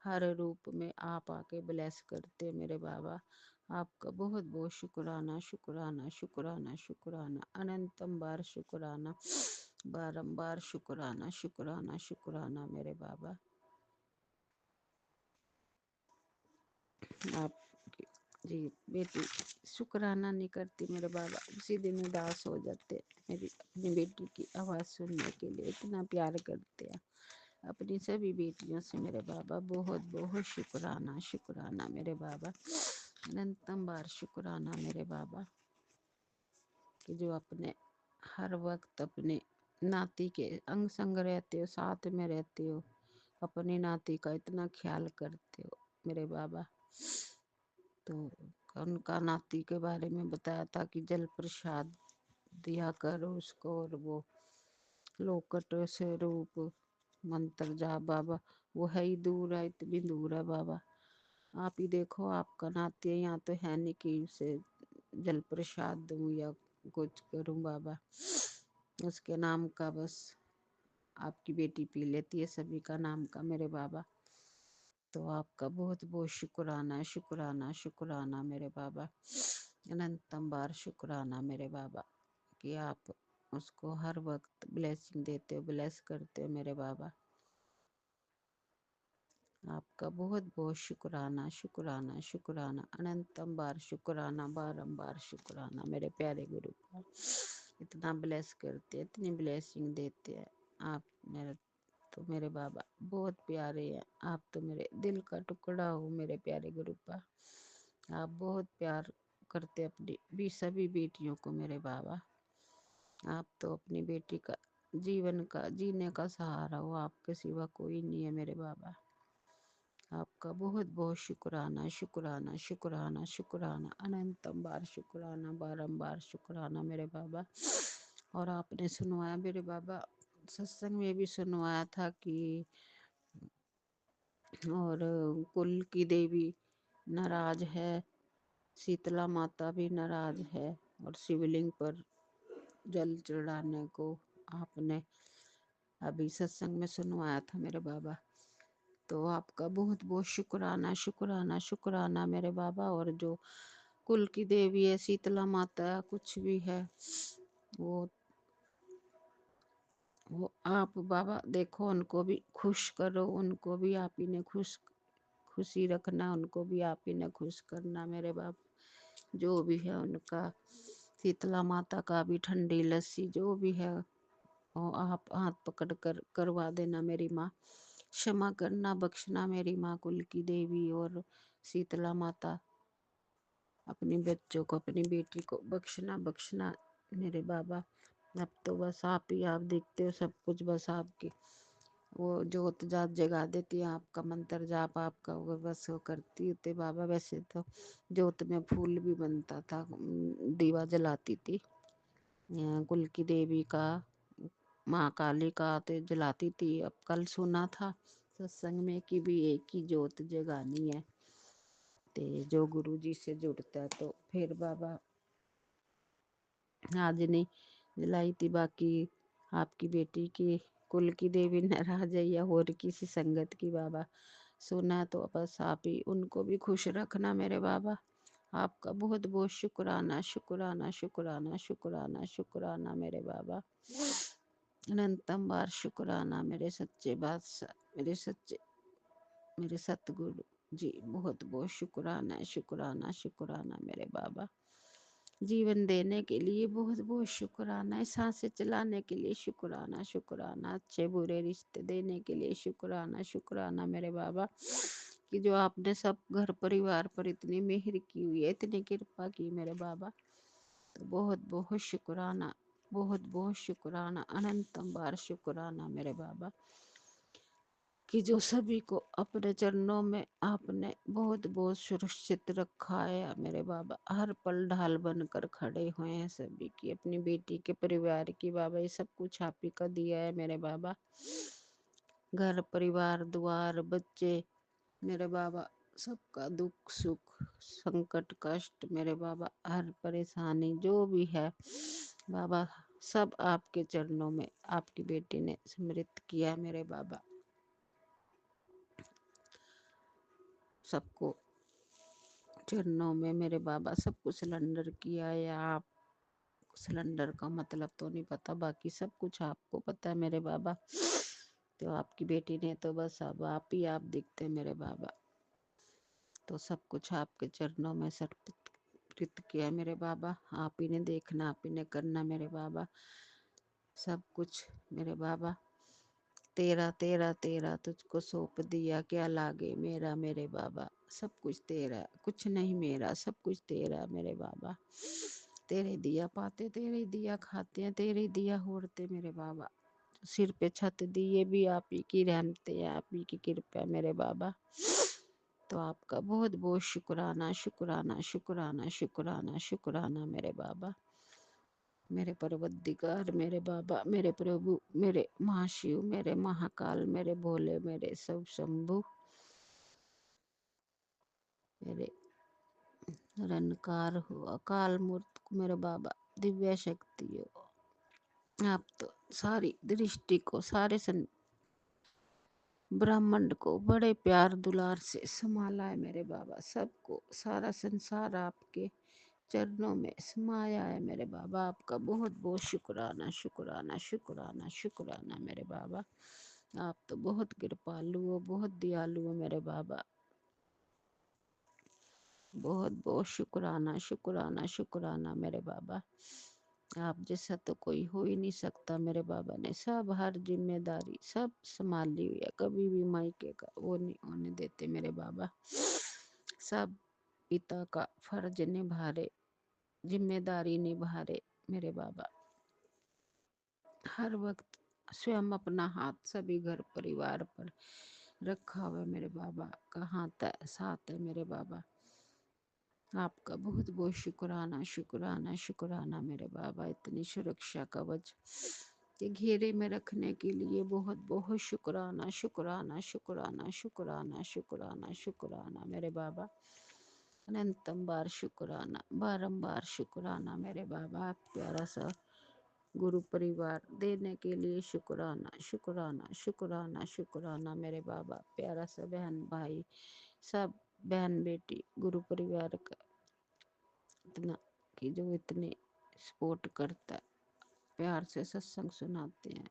हर रूप में आप आके ब्लेस करते मेरे बाबा। आपका बहुत बहुत शुक्राना शुक्राना शुक्राना शुक्राना, अनंतम बार शुक्राना, बारंबार शुक्राना शुक्राना शुक्राना मेरे बाबा। आप जी बेटी शुक्राना नहीं करती मेरे बाबा, उसी दिन उदास हो जाते। मेरी अपनी बेटी की आवाज़ सुनने के लिए इतना प्यार करते हैं अपनी सभी बेटियों से मेरे बाबा। बहुत बहुत शुक्राना शुक्राना मेरे बाबा, अनंतम बार शुक्राना मेरे बाबा, कि जो अपने हर वक्त अपने नाती के अंग संग रहते हो, साथ में रहते हो, अपनी नाती का इतना ख्याल करते हो मेरे बाबा। तो उनका नाती के बारे में बताया था कि जल प्रसाद दिया करो उसको, और वो लोकट से रूप मंत्र जा बाबा, वो है ही दूर है, इतनी दूर है बाबा। आप ही देखो, आपका नाती है यहाँ तो है नहीं कि उसे जल प्रसाद दूं या कुछ करूं बाबा। उसके नाम का बस आपकी बेटी पी लेती है सभी का नाम का मेरे बाबा। तो आपका बहुत बहुत शुक्राना शुक्राना शुक्राना मेरे बाबा, अनंतम बार शुक्राना मेरे बाबा, कि आप उसको हर वक्त ब्लेसिंग देते हो, ब्लेस करते हो मेरे बाबा। आपका बहुत बहुत शुक्राना शुक्राना शुक्राना, अनंतम बार शुक्राना, बारंबार शुक्राना मेरे प्यारे गुरु का। इतना ब्लेस करते हैं, इतनी ब्लेसिंग देते हैं आप। मेरे तो मेरे बाबा बहुत प्यारे हैं, आप तो मेरे दिल का टुकड़ा हो मेरे प्यारे गुरु का। आप बहुत प्यार करते अपनी भी सभी बेटियों को मेरे बाबा। आप तो अपनी बेटी का जीवन का जीने का सहारा हो, आपके सिवा कोई नहीं है मेरे बाबा। आपका बहुत बहुत शुक्राना शुक्राना शुक्राना शुक्राना, अनंतम बार शुक्राना, बारंबार शुक्राना मेरे बाबा। और आपने सुनवाया मेरे बाबा, सत्संग में भी सुनवाया था कि और कुल की देवी नाराज है, शीतला माता भी नाराज है, और शिवलिंग पर जल चढ़ाने को आपने अभी सत्संग में सुनवाया था मेरे बाबा। तो आपका बहुत बहुत शुक्राना शुक्राना शुक्राना मेरे बाबा। और जो कुल की देवी है, शीतला माता कुछ भी है, वो आप बाबा देखो, उनको भी खुश करो, उनको भी आप ही ने खुशी रखना, उनको भी आप ही ने खुश करना मेरे बाबा। जो भी है उनका, शीतला माता का भी ठंडी लस्सी जो भी है वो आप हाथ पकड़ कर करवा देना मेरी माँ। क्षमा करना, बख्शना मेरी माँ कुल की देवी और शीतला माता। अपनी बच्चों को, अपनी बेटी को बख्शना बख्शना मेरे बाबा। अब तो बस आप ही, आप देखते हो सब कुछ, बस आपकी वो जोत जात जगा देती है, आपका मंत्र जाप आपका वो बस वो करती होते बाबा। वैसे तो जोत में फूल भी बनता था, दीवा जलाती थी कुल की देवी का, माँ काली का तो जलाती थी। अब कल सुना था सत्संग में कि भी एक ही जोत जगानी है, ते जो गुरु जी से जुड़ता है। तो फिर बाबा आज नहीं जलाई थी, बाकी आपकी बेटी की कुल की देवी नाराज है या और किसी संगत की बाबा सुना, तो बस आप ही उनको भी खुश रखना मेरे बाबा। आपका बहुत बहुत शुक्राना शुक्राना शुक्राना शुक्राना शुक्राना मेरे बाबा, अनंतम बार शुक्राना मेरे सच्चे बादशाह, मेरे सतगुरु जी। बहुत बहुत शुक्राना शुक्राना शुक्राना मेरे बाबा। जीवन देने के लिए बहुत बहुत शुक्राना, सांसें चलाने के लिए शुक्राना शुक्राना, अच्छे बुरे रिश्ते देने के लिए शुक्राना शुक्राना मेरे बाबा। कि जो आपने सब घर परिवार पर इतनी मेहर की हुई है, इतनी कृपा की मेरे बाबा। तो बहुत बहुत शुक्राना, बहुत बहुत शुक्राना, अनंतम बार शुक्राना मेरे बाबा। कि जो सभी को अपने चरणों में आपने बहुत बहुत सुरक्षित रखा है मेरे बाबा। हर पल ढाल बनकर खड़े हुए हैं सभी की, अपनी बेटी के परिवार की बाबा। ये सब कुछ आप ही का दिया है मेरे बाबा। घर परिवार द्वार बच्चे मेरे बाबा, सबका दुख सुख संकट कष्ट मेरे बाबा, हर परेशानी जो भी है बाबा, सब आपके चरणों में आपकी बेटी ने समृद्ध किया मेरे बाबा। सबको चरणों में मेरे बाबा सब कुछ सिलेंडर किया है। आप सिलेंडर का मतलब तो नहीं पता, बाकी सब कुछ आपको पता है मेरे बाबा। तो आपकी बेटी ने तो बस अब आप ही आप दिखते मेरे बाबा। तो सब कुछ आपके चरणों में समर्पित किया मेरे बाबा। आप ही ने देखना, आप ही ने करना मेरे बाबा। सब कुछ मेरे बाबा तेरा तेरा तेरा तुझको सौंप दिया, क्या लागे मेरा मेरे बाबा। सब कुछ तेरा, कुछ नहीं मेरा, सब कुछ तेरा मेरे बाबा। तेरे दिया पाते, तेरे दिया खाते हैं, तेरे दिया होरते मेरे बाबा। सिर पे छत दी ये भी आप ही की रहमतें हैं, आप ही की कृपा है मेरे बाबा। तो आपका बहुत बहुत शुक्राना शुक्राना शुक्राना शुक्राना शुक्राना मेरे बाबा, मेरे परवद्दिगार मेरे बाबा, मेरे प्रभु, मेरे महाशिव, मेरे महाकाल, मेरे भोले, मेरे सब शंभु, मेरे निरंकार हो, अकाल मूर्त मेरे बाबा, दिव्य शक्ति हो। आप तो सारी दृष्टि को, सारे ब्रह्मांड को बड़े प्यार दुलार से संभाला है मेरे बाबा। सबको, सारा संसार आपके चरणों में समाया है मेरे बाबा। आपका बहुत बहुत शुक्राना शुक्राना शुक्राना शुक्राना मेरे बाबा। आप तो बहुत कृपालु हो, बहुत दयालु हो मेरे बाबा। बहुत बहुत शुक्राना शुक्राना शुक्राना मेरे बाबा। आप जैसा तो कोई हो ही नहीं सकता मेरे बाबा ने। सब हर जिम्मेदारी सब संभाली हुई है, कभी भी मायके का वो नहीं होने देते मेरे बाबा। सब पिता का फर्ज निभा रहे, जिम्मेदारी निभा रहे मेरे बाबा। हर वक्त स्वयं अपना हाथ सभी घर परिवार पर रखा हुआ है मेरे बाबा का हाथ है, साथ है मेरे बाबा। आपका बहुत बहुत शुक्राना शुक्राना शुक्राना मेरे बाबा। इतनी सुरक्षा कवच के घेरे में रखने के लिए बहुत बहुत शुक्राना शुक्राना शुक्राना शुक्राना शुक्राना शुक्राना मेरे बाबा। अनंतम बार शुक्राना, बारंबार शुक्राना मेरे बाबा। आप प्यारा सा गुरु परिवार देने के लिए शुक्राना शुक्राना शुक्राना शुक्राना मेरे बाबा। प्यारा सा बहन भाई सब, बहन बेटी गुरु परिवार का इतना कि जो इतने सपोर्ट करता है, प्यार से सत्संग सुनाते हैं,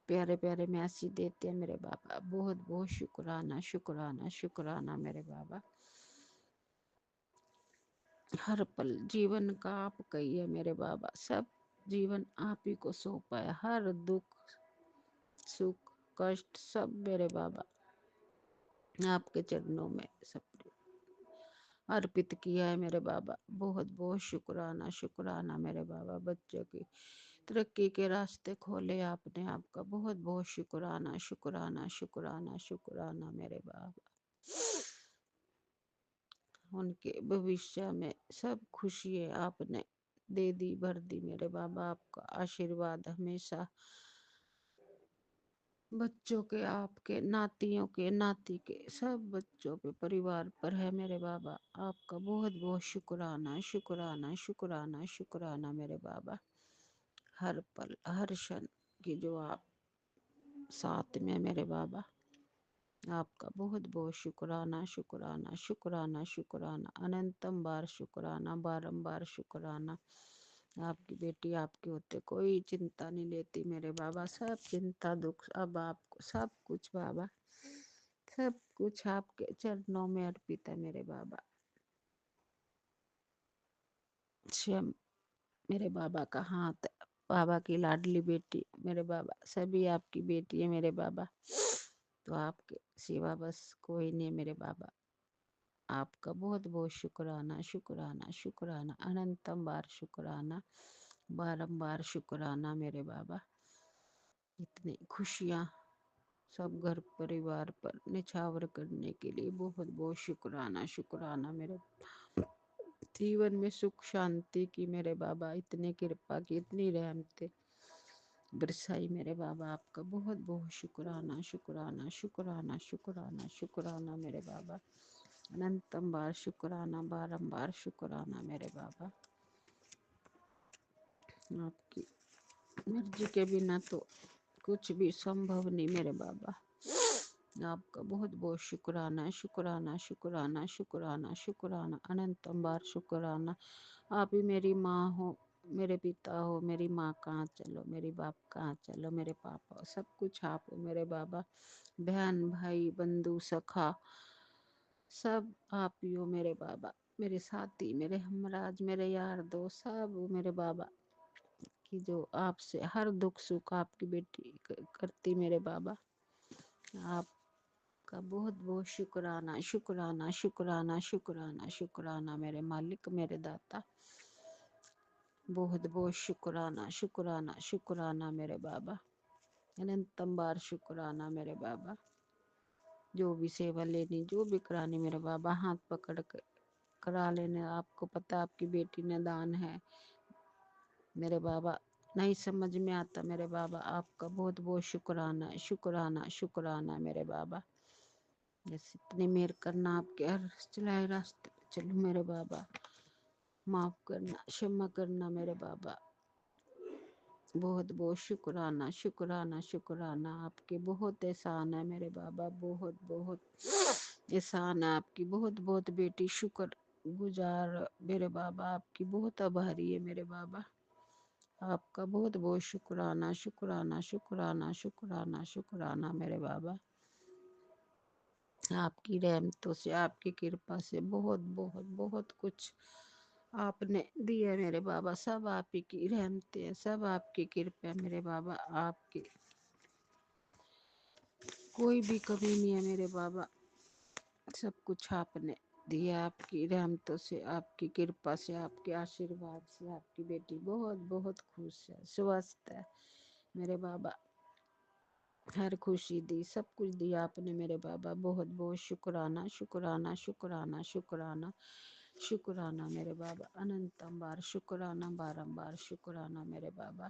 प्यारे प्यारे मैसेज देते हैं मेरे बाबा। बहुत बहुत शुक्राना शुक्राना शुक्राना मेरे बाबा। हर पल जीवन का आपका ही है मेरे बाबा। सब जीवन आप ही को सौंपा है। हर दुख सुख कष्ट सब मेरे बाबा आपके चरणों में सब अर्पित किया है मेरे बाबा। बहुत बहुत शुक्राना शुक्राना मेरे बाबा। बच्चों की तरक्की के रास्ते खोले आपने, आपका बहुत बहुत शुक्राना शुक्राना शुक्राना शुक्राना मेरे बाबा। उनके भविष्य में सब खुशियाँ आपने दे दी, भर दी मेरे बाबा। आपका आशीर्वाद हमेशा बच्चों के, आपके नातियों के, नाती के सब बच्चों पे, परिवार पर है मेरे बाबा। आपका बहुत बहुत शुक्राना शुक्राना शुक्राना शुक्राना मेरे बाबा। हर पल हर क्षण की जो आप साथ में मेरे बाबा। आपका बहुत बहुत शुक्राना शुक्राना शुक्राना शुक्राना अनंतम बार शुक्राना, बारंबार शुक्राना। आपकी बेटी आपके होते कोई चिंता नहीं लेती मेरे बाबा। सब चिंता दुख अब आपको, सब कुछ बाबा, सब कुछ आपके चरणों में अर्पित है मेरे बाबा। स्वयं मेरे बाबा का हाथ है, बाबा की लाडली बेटी मेरे बाबा। सभी आपकी बेटी है मेरे बाबा। तो आपके सिवा बस कोई नहीं मेरे बाबा। आपका बहुत बहुत शुक्राना शुक्राना शुक्राना अनंतम बार शुक्राना, बारंबार शुक्राना मेरे बाबा। इतनी खुशियाँ सब घर परिवार पर निछावर करने के लिए बहुत बहुत शुक्राना शुक्राना मेरे जीवन में सुख शांति की मेरे बाबा। इतनी कृपा की, इतनी रहमतें बरसाई मेरे बाबा। आपका बहुत बहुत शुक्राना शुक्राना शुक्राना शुक्राना शुक्राना मेरे बाबा। अनंतम बार शुक्राना, बारंबार शुक्राना मेरे बाबा। आपकी मर्जी के बिना तो कुछ भी संभव नहीं मेरे बाबा। आपका बहुत बहुत शुक्राना शुक्राना शुक्राना शुक्राना शुक्राना अनंतम बार शुक्राना। आप ही मेरी माँ हो, मेरे पिता हो, मेरी माँ कहाँ चलो, मेरी बाप कहाँ चलो, मेरे पापा, सब कुछ आप हो मेरे बाबा। बहन भाई बंधु सखा सब आप ही हो मेरे बाबा, मेरे साथी, मेरे हमराज, मेरे यार दोस्त, सब हो मेरे बाबा की जो आपसे हर दुख सुख आपकी बेटी करती मेरे बाबा। आपका बहुत बहुत शुक्राना शुक्राना शुक्राना शुक्राना शुक्राना मेरे मालिक, मेरे दाता। बहुत बहुत शुक्राना शुक्राना शुक्राना मेरे बाबा। अनंतम बार शुक्राना मेरे बाबा। जो भी सेवा लेनी, जो भी करानी मेरे बाबा, हाथ पकड़ कर करा लेने। आपको पता आपकी बेटी ने दान है मेरे बाबा। नहीं समझ में आता मेरे बाबा, आपका बहुत बहुत शुक्राना शुक्राना शुक्राना मेरे बाबा। जैसे इतनी मेहर करना, आपके हर चलाए रास्ते पे चलूं मेरे बाबा। माफ करना, क्षमा करना मेरे बाबा। बहुत बहुत शुक्राना शुक्राना शुक्राना। आपके बहुत एहसान है मेरे बाबा, बहुत बहुत एहसान है आपकी। बहुत बहुत बेटी शुक्र गुजार मेरे बाबा, आपकी बहुत आभारी है मेरे बाबा। आपका बहुत बहुत शुक्राना शुक्राना शुक्राना शुक्राना शुक्राना मेरे बाबा। आपकी रहमतों से, आपकी कृपा से बहुत बहुत बहुत कुछ आपने दिया मेरे बाबा। सब आप ही की रहमतें हैं, सब आपकी कृपा है मेरे बाबा। आपकी कोई भी कमी नहीं है मेरे बाबा, सब कुछ आपने दिया। आपकी रहमतों से, आपकी कृपा से, आपके आशीर्वाद से आपकी बेटी बहुत बहुत खुश है, स्वस्थ है मेरे बाबा। हर खुशी दी, सब कुछ दिया आपने मेरे बाबा। बहुत बहुत शुक्राना शुक्राना शुक्राना शुक्राना शुक्राना मेरे बाबा। अनंतम बार शुक्राना, बारंबार शुक्राना मेरे बाबा।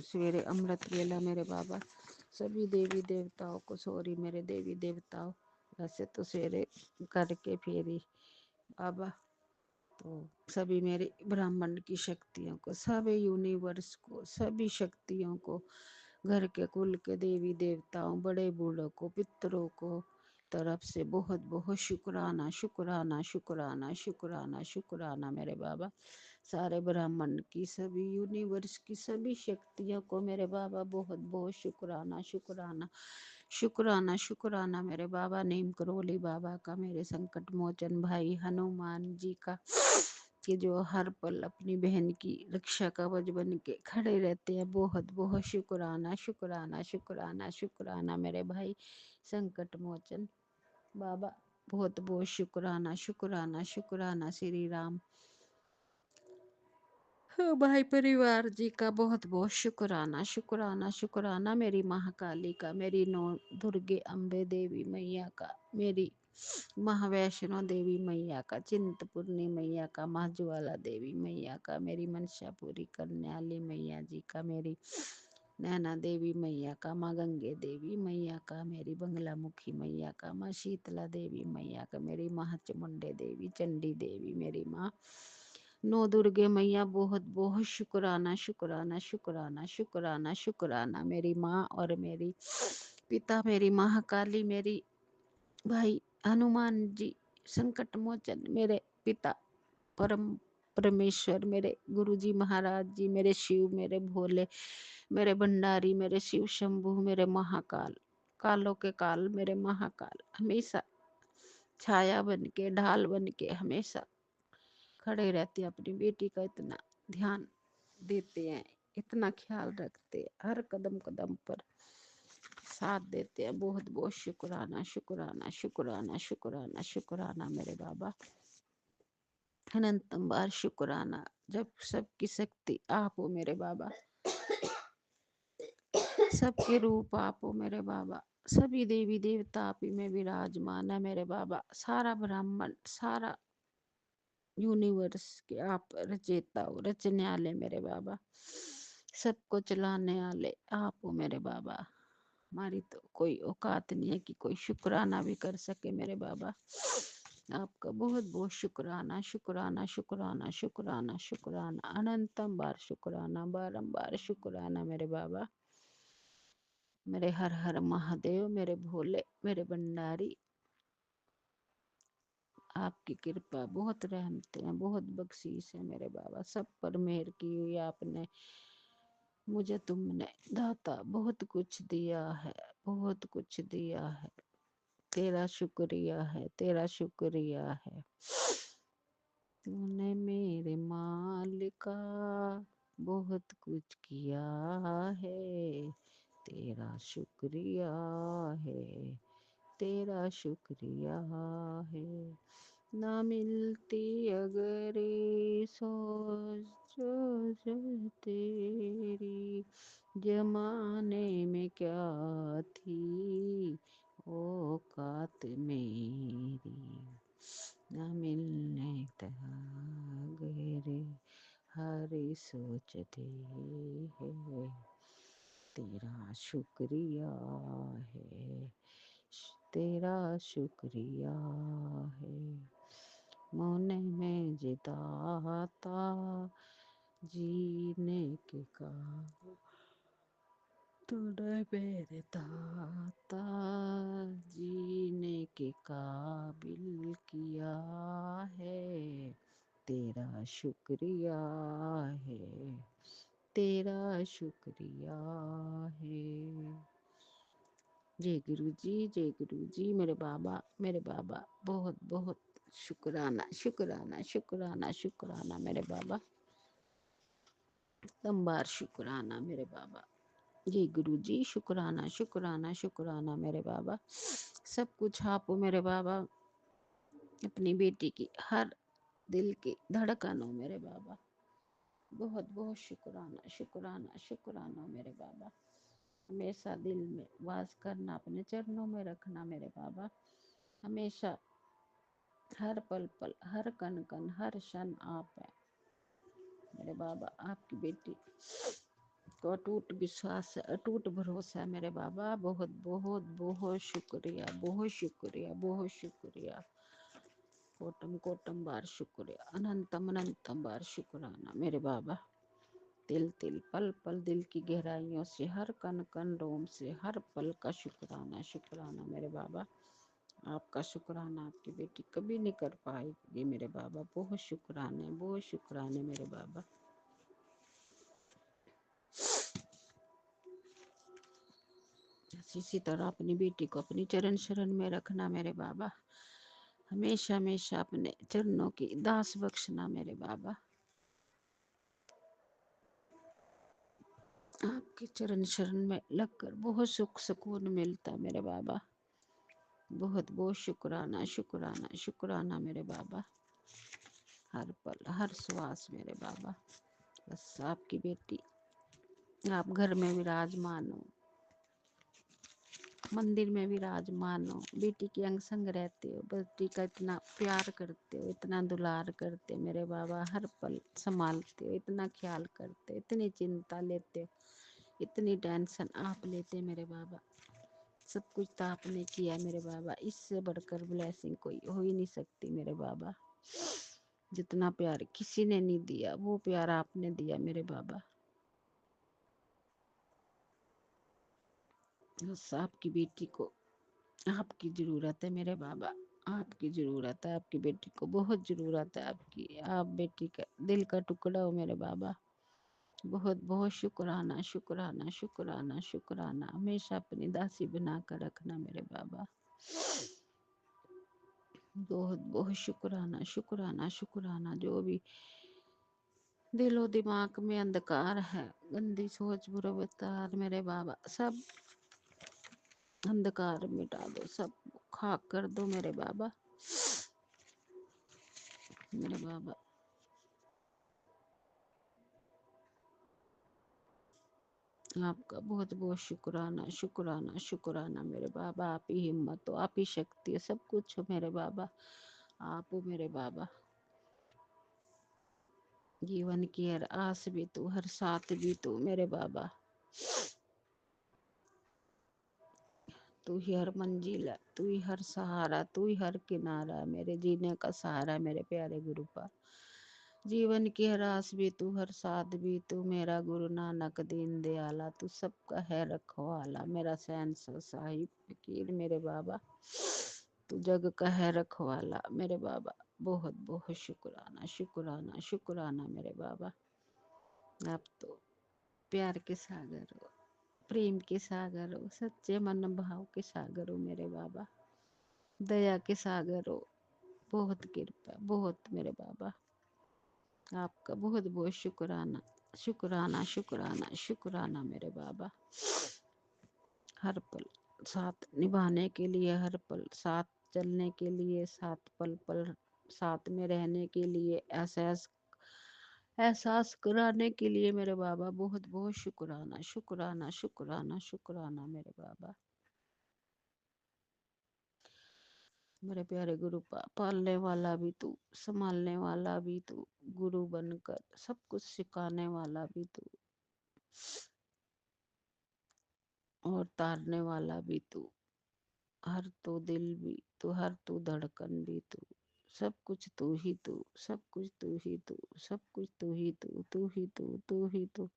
सवेरे अमृत वेला मेरे बाबा, सभी देवी देवताओं को, सॉरी मेरे देवी देवताओं, वैसे तो सवेरे करके फेरी बाबा, तो सभी मेरे ब्राह्मण की शक्तियों को, सभी यूनिवर्स को, सभी शक्तियों को, घर के कुल के देवी देवताओं, बड़े बूढ़ों को, पितरों को तरफ से बहुत बहुत शुक्राना शुक्राना शुक्राना शुक्राना शुक्राना मेरे बाबा। सारे ब्राह्मण की, सभी यूनिवर्स की, सभी शक्तियों को मेरे बाबा बहुत बहुत शुक्राना शुक्राना शुक्राना शुक्राना मेरे बाबा। नीम करोली बाबा का, मेरे संकट मोचन भाई हनुमान जी का, कि जो हर पल अपनी बहन की रक्षा कवच बन के खड़े रहते हैं। बहुत बहुत शुक्राना शुक्राना शुक्राना शुक्राना मेरे भाई संकट मोचन बाबा। बहुत बहुत शुक्राना शुक्राना शुक्राना श्री राम भाई परिवार जी का, बहुत बहुत शुक्राना शुक्राना शुक्राना। मेरी महाकाली का, मेरी नौ दुर्गे अम्बे देवी मैया का, मेरी महावैष्णो देवी मैया का, चिंतपूर्णी मैया का, महाज्वाला देवी मैया का, मेरी मनसा पूरी करने वाली मैया जी का, मेरी नैना देवी मैया का, माँ गंगे देवी मैया का, मेरी बंगला मुखी मैया का, माँ शीतला देवी मैया का, मेरी महाचमुंडे देवी, चंडी देवी, मेरी माँ नौ दुर्गे मैया। बहुत बहुत शुक्राना शुक्राना शुक्राना शुक्राना शुक्राना। मेरी माँ और मेरी पिता, मेरी महाकाली, मेरी भाई हनुमान जी संकट मोचन, मेरे पिता परम परमेश्वर, मेरे गुरु जी महाराज जी, मेरे शिव, मेरे भोले, मेरे भंडारी, मेरे शिव शंभु, मेरे महाकाल, कालों के काल, मेरे महाकाल हमेशा छाया बन के, ढाल बन के हमेशा खड़े रहते हैं। अपनी बेटी का इतना ध्यान देते हैं, इतना ख्याल रखते हैं, हर कदम कदम पर साथ देते हैं। बहुत बहुत शुक्राना शुक्राना शुक्राना शुक्राना शुक्राना मेरे बाबा। अनंतम बार शुक्राना। जब सबकी शक्ति आप हो मेरे बाबा, सबके रूप आप हो मेरे बाबा, सभी देवी देवता आप ही में विराजमान है मेरे बाबा। सारा ब्राह्मण, सारा यूनिवर्स के आप रचेता हो, रचने वाले मेरे बाबा, सबको चलाने वाले आप हो मेरे बाबा। हमारी तो कोई औकात नहीं है कि कोई शुक्राना भी कर सके मेरे बाबा। आपका बहुत बहुत शुक्राना शुक्राना शुक्राना शुक्राना शुक्राना। अनंतम बार शुक्राना, बारंबार शुक्राना मेरे बाबा। मेरे हर हर महादेव, मेरे भोले, मेरे भंडारी, آپ کی کرپا بہت رحمتیں ہیں، بہت بخشش ہے میرے بابا، سب پر مہر کی ہوئی آپ نے، مجھے تم نے داتا بہت کچھ دیا ہے، بہت کچھ دیا ہے، تیرا شکریہ ہے، تیرا شکریہ ہے، تو نے میرے مالکا بہت کچھ کیا ہے، تیرا شکریہ ہے، تیرا شکریہ ہے، نہ ملتی اگر یہ سوچ جو تیری زمانے میں کیا تھی اوقات میری، نہ ملنے تیرے ہر سوچتے ہیں، تیرا شکریہ ہے، تیرا شکریہ ہے، مونے میں جداتا جینے کے کام تو نے میرے داتا جینے کے قابل کیا ہے، تیرا شکریہ ہے، تیرا شکریہ ہے، جے گرو جی، جے گرو جی، میرے بابا، میرے بابا، بہت بہت شکرانہ، شکرانہ، شکرانہ، شکرانہ میرے بابا، لمبار شکرانہ میرے بابا، جی گرو جی، شکرانہ، شکرانہ، شکرانہ میرے بابا، سب کچھ آپ میرے بابا، اپنی بیٹی کی ہر دل کی دھڑکنوں میرے بابا، بہت بہت شکرانہ، شکرانہ، شکرانہ میرے بابا، ہمیشہ دل میں واس کرنا، اپنے چرنوں میں رکھنا میرے بابا، ہمیشہ ہر پل پل، ہر کن کن، ہر شن آپ ہیں میرے بابا، آپ کی بیٹی کو اٹوٹ وشواس ہے، اٹوٹ بھروسہ ہے میرے بابا، بہت بہت بہت شکریہ، بہت شکریہ، بہت شکریہ، کوٹم کوٹم بار شکریہ، اننتم اننتم بار شکرانہ میرے بابا، تل تل پل پل دل کی گہرائیوں سے، ہر کن کن روم سے، ہر پل کا شکرانہ، شکرانہ میرے بابا، آپ کا شکرانہ آپ کی بیٹی کبھی نہیں کر پائے گی میرے بابا، بہت شکرانے، بہت شکرانے میرے بابا، اسی طرح اپنی بیٹی کو اپنی چرن شرن میں رکھنا میرے بابا، ہمیشہ ہمیشہ اپنے چرنوں کی داس بخشنا میرے بابا، آپ کے چرن شرن میں لگ کر بہت سکھ سکون ملتا میرے بابا، بہت بہت شکرانہ، شکرانہ، شکرانہ میرے بابا، ہر پل ہر سواس میرے بابا، بس آپ کی بیٹی آپ گھر میں وراجمان ہو، مندر میں وراجمان ہو، بیٹی کی انگ سنگ رہتے ہو، بیٹی کا اتنا پیار کرتے ہو، اتنا دلار کرتے میرے بابا، ہر پل سنبھالتے ہو، اتنا خیال کرتے، اتنی چنتا لیتے ہو، اتنی ٹینشن آپ لیتے میرے بابا، سب کچھ تو آپ نے کیا میرے بابا، اس سے بڑھ کر بلیسنگ کوئی ہو ہی نہیں سکتی میرے بابا، جتنا پیار کسی نے نہیں دیا وہ پیار آپ نے دیا میرے بابا، بس آپ کی بیٹی کو آپ کی ضرورت ہے میرے بابا، آپ کی ضرورت ہے، آپ کی بیٹی کو بہت ضرورت ہے آپ کی، آپ بیٹی کا دل کا ٹکڑا ہو میرے بابا، بہت بہت شکرانہ، شکرانہ، شکرانہ، شکرانہ، ہمیشہ اپنی داسی بنا کر رکھنا میرے بابا، بہت بہت شکرانہ، شکرانہ، شکرانہ، جو بھی دل و دماغ میں اندھکار ہے، گندی سوچ برے بتار میرے بابا، سب اندھکار مٹا دو، سب خاک کر دو میرے بابا، میرے بابا، آپ کا بہت بہت شکرانہ، شکرانہ، شکرانہ میرے بابا، آپ ہی ہمت ہو، آپ ہی شکتی ہے، سب کچھ ہو میرے بابا، آپ ہو میرے بابا، جیون کی ہر آس بھی تو، ہر ساتھ بھی تو میرے بابا، تو ہی ہر منزل ہے، تو ہی ہر سہارا، تو ہی ہر کنارہ، میرے جینے کا سہارا میرے پیارے گرو پا، جیون کی ہر آس بھی تو، ہر ساتھ بھی تو، میرا گرو نانک دین دیالا، تو سب کا ہے رکھوالا، میرا سہنسو صاحب فقیر میرے بابا، तू जग का है रखवाला मेरे बाबा। बहुत बहुत शुक्राना शुक्राना शुक्राना मेरे बाबा। आप तो प्यार के सागर हो, प्रेम के सागर हो, सच्चे मन भाव के सागर हो मेरे बाबा। दया के सागर हो। बहुत कृपा बहुत मेरे बाबा। आपका बहुत बहुत शुक्राना शुक्राना शुक्राना शुक्राना मेरे बाबा। हर पल साथ निभाने के लिए, हर पल साथ चलने के लिए, साथ पल पल साथ में रहने के लिए, एहसास कराने के लिए मेरे बाबा। बहुत बहुत शुक्राना शुक्राना शुक्राना शुक्राना मेरे बाबा। मेरे प्यारे गुरु पालने वाला भी तू, संभालने वाला भी तू, गुरु बनकर सब कुछ सिखाने वाला भी तू, और तारने वाला भी तू। हर तो दिल भी तू, हर तू धड़कन भी तू। सब कुछ तू ही तू, सब कुछ तू ही तू, सब कुछ तू ही तू, तू ही तू, तू ही तू।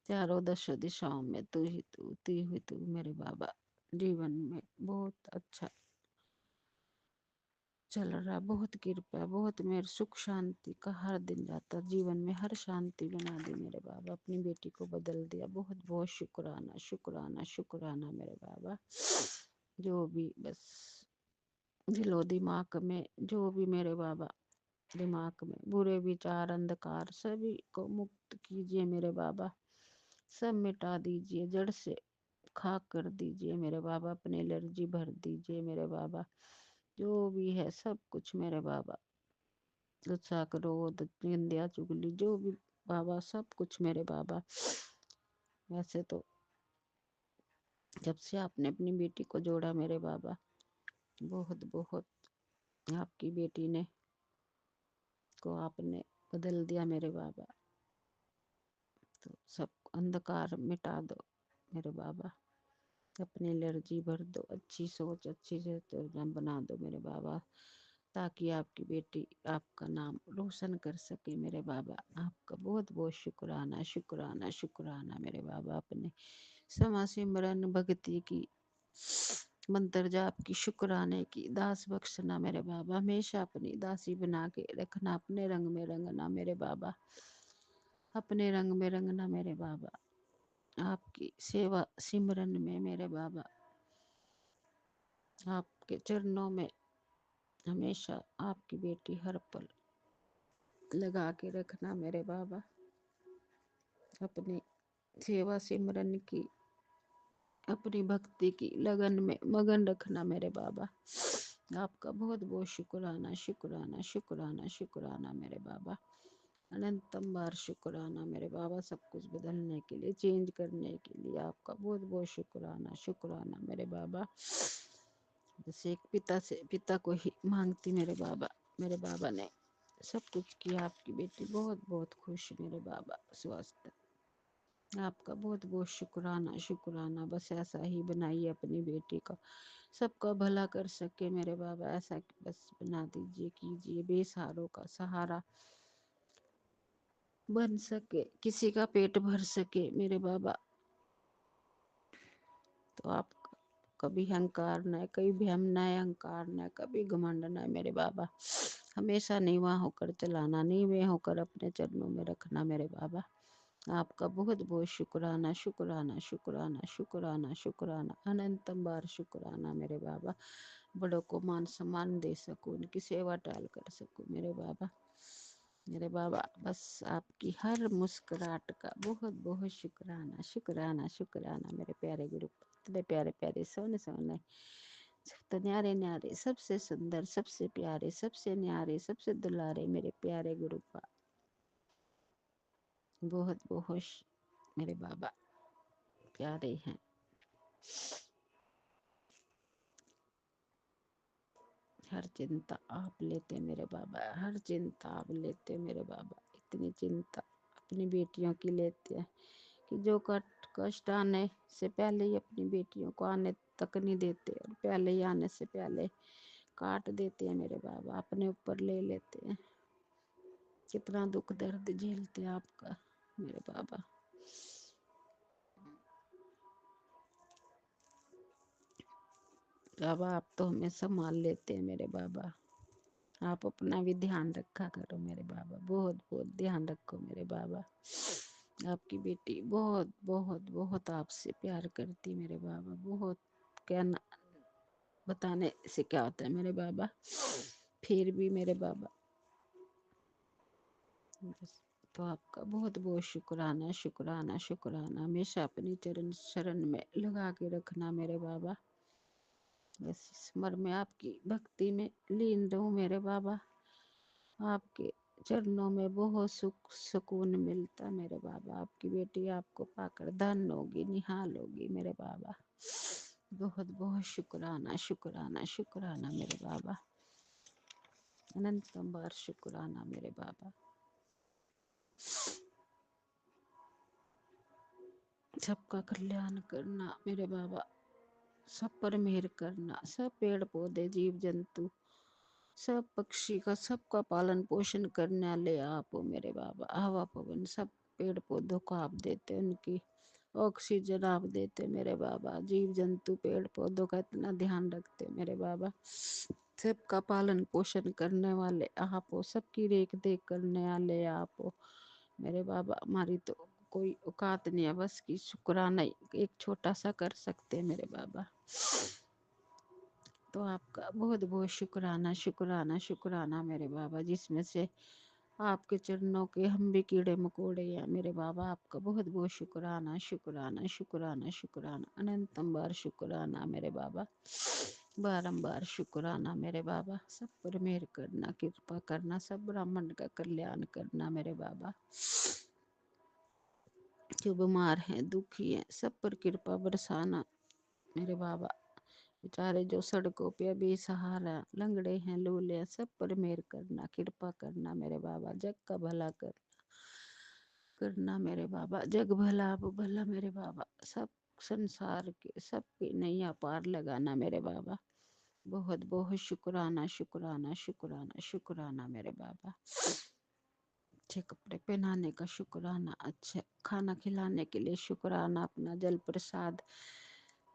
चारों दश दिशाओं में तू ही तू मेरे बाबा। जीवन में बहुत अच्छा चल रहा, बहुत कृपा, बहुत मेरे सुख शांति का हर दिन जाता। जीवन में हर शांति बना दी मेरे बाबा। अपनी बेटी को बदल दिया। बहुत बहुत शुक्राना शुक्राना शुक्राना मेरे बाबा। जो भी बस दिलो दिमाग में जो भी मेरे बाबा दिमाग में बुरे विचार अंधकार सभी को मुक्त कीजिए मेरे बाबा। सब मिटा दीजिए, जड़ से खाक कर दीजिए मेरे बाबा। अपने एलर्जी भर दीजिए मेरे बाबा। जो भी है सब कुछ मेरे बाबा। गुस्सा क्रोध निंदा चुगली जो भी बाबा, सब कुछ मेरे बाबा। वैसे तो जब से आपने अपनी बेटी को जोड़ा मेरे बाबा, बहुत बहुत आपकी बेटी ने को आपने बदल दिया मेरे बाबा। तो सब अंधकार मिटा दो मेरे बाबा। अपनी एलर्जी भर दो, अच्छी सोच अच्छी बना दो मेरे बाबा, ताकि आपकी बेटी आपका नाम रोशन कर सके मेरे बाबा। आपका बहुत बहुत शुक्राना शुक्राना शुक्राना मेरे बाबा। अपने समा सिमरन भक्ति की, मंत्र जाप की, शुक्राने की, दास बख्शना मेरे बाबा। हमेशा अपनी दासी बना के रखना, अपने रंग में रंगना मेरे बाबा। अपने रंग में रंगना मेरे बाबा। आपकी सेवा सिमरन में मेरे बाबा, आपके चरणों में हमेशा आपकी बेटी हर पल लगा के रखना मेरे बाबा। अपनी सेवा सिमरन की, अपनी भक्ति की लगन में मगन रखना मेरे बाबा। आपका बहुत बहुत शुक्राना शुक्राना शुक्राना शुक्राना मेरे बाबा। अनंतम बार शुक्राना मेरे बाबा। सब कुछ बदलने के लिए, चेंज करने के लिए आपका बहुत बहुत शुक्राना शुक्राना मेरे बाबा। जैसे एक पिता को ही मांगती मेरे बाबा। मेरे बाबा ने सब कुछ किया। आपकी बेटी बहुत बहुत खुश मेरे बाबा। स्वस्थ, आपका बहुत बहुत शुक्राना शुक्राना। बस ऐसा ही बनाइए अपनी बेटी का, सबका भला कर सके मेरे बाबा। ऐसा बस बना दीजिए, कीजिए। बेसहारों का सहारा बन सके, किसी का पेट भर सके मेरे बाबा। तो आप कभी अहंकार न, कभी भ्रम न, अहंकार न, कभी घमंड न मेरे बाबा। हमेशा नीवा होकर चलाना, नीवे होकर अपने चरणों में रखना मेरे बाबा। आपका बहुत बहुत शुक्राना शुक्राना शुक्राना शुक्राना शुक्राना। अनंतम बार शुक्राना मेरे बाबा। बड़ों को मान सम्मान दे सकूं, उनकी सेवा टाल कर सकूं मेरे बाबा। मेरे बाबा बस आपकी हर मुस्कुराहट का बहुत बहुत शुक्राना शुक्राना शुक्राना मेरे प्यारे गुरु। इतने प्यारे प्यारे सोने सोने, तो न्यारे न्यारे, सबसे सुंदर, सबसे प्यारे, सबसे न्यारे, सबसे दुलारे मेरे प्यारे गुरु पा। बहुत बहुत मेरे बाबा प्यारे हैं। हर चिंता आप लेते मेरे बाबा, हर चिंता आप लेते मेरे बाबा। इतनी चिंता अपनी बेटियों की लेते हैं कि जो कष्ट आने से पहले ही अपनी बेटियों को आने तक नहीं देते, और पहले ही आने से पहले काट देते हैं मेरे बाबा, अपने ऊपर ले लेते हैं। कितना दुख दर्द झेलते हैं आपका मेरे बाबा। बाबा आप तो हमें संभाल लेते हैं मेरे बाबा। आप अपना भी ध्यान रखा करो मेरे बाबा, बहुत बहुत ध्यान रखो मेरे बाबा। आपकी बेटी बहुत बहुत बहुत आपसे प्यार करती मेरे बाबा, बहुत। कहना बताने से क्या होता है मेरे बाबा, फिर भी मेरे बाबा बस। तो आपका बहुत बहुत शुक्राना शुक्राना शुक्राना, हमेशा अपनी चरण शरण में लगा के रखना मेरे बाबा। बस इस उम्र में आपकी भक्ति में लीन रहूं मेरे बाबा। आपके चरणों में बहुत सुख सुकून मिलता मेरे बाबा। आपकी बेटी आपको पाकर धन होगी, निहाल होगी मेरे बाबा। बहुत बहुत शुक्राना शुक्राना शुक्राना मेरे बाबा, अनंतम बार शुक्राना मेरे बाबा। सबका कल्याण करना मेरे बाबा, सब पर मेहर करना। सब पेड़ पौधे जीव जंतु सब पक्षी का सबका पालन पोषण करने वाले आप हो मेरे बाबा। हवा पवन सब पेड़ पौधों को आप देते, उनकी ऑक्सीजन आप देते मेरे बाबा। जीव जंतु पेड़ पौधों का इतना ध्यान रखते मेरे बाबा। सबका पालन पोषण करने वाले आप हो, सबकी रेख देख करने वाले आप हो मेरे बाबा। हमारी तो कोई औकात नहीं है बस की शुक्राना एक छोटा सा कर सकते हैं मेरे बाबा। तो आपका बहुत बहुत शुक्राना शुक्राना शुक्राना मेरे बाबा, जिसमें से आपके चरणों के हम भी कीड़े मकोड़े हैं मेरे बाबा। आपका बहुत बहुत शुक्राना शुक्राना शुक्राना शुक्राना, अनंतम बार शुक्राना मेरे बाबा, बारंबार शुक्राना मेरे बाबा। सब पर मेहर करना, कृपा करना, सब ब्राह्मण का कल्याण करना मेरे बाबा। जो बीमार हैं दुखी हैं सब पर कृपा बरसाना मेरे बाबा। बेचारे जो सड़कों पे अभी सहारा लंगड़े हैं लूले हैं, सब पर मेहर करना, कृपा करना मेरे बाबा। जग का भला करना मेरे बाबा, जग भला अब भला मेरे बाबा। सब संसार के सबकी नैया पार लगाना मेरे बाबा। बहुत बहुत शुक्राना शुक्राना शुक्राना शुक्राना मेरे बाबा। अच्छे कपड़े पहनाने का शुक्राना, अच्छे खाना खिलाने के लिए शुक्राना, अपना जल प्रसाद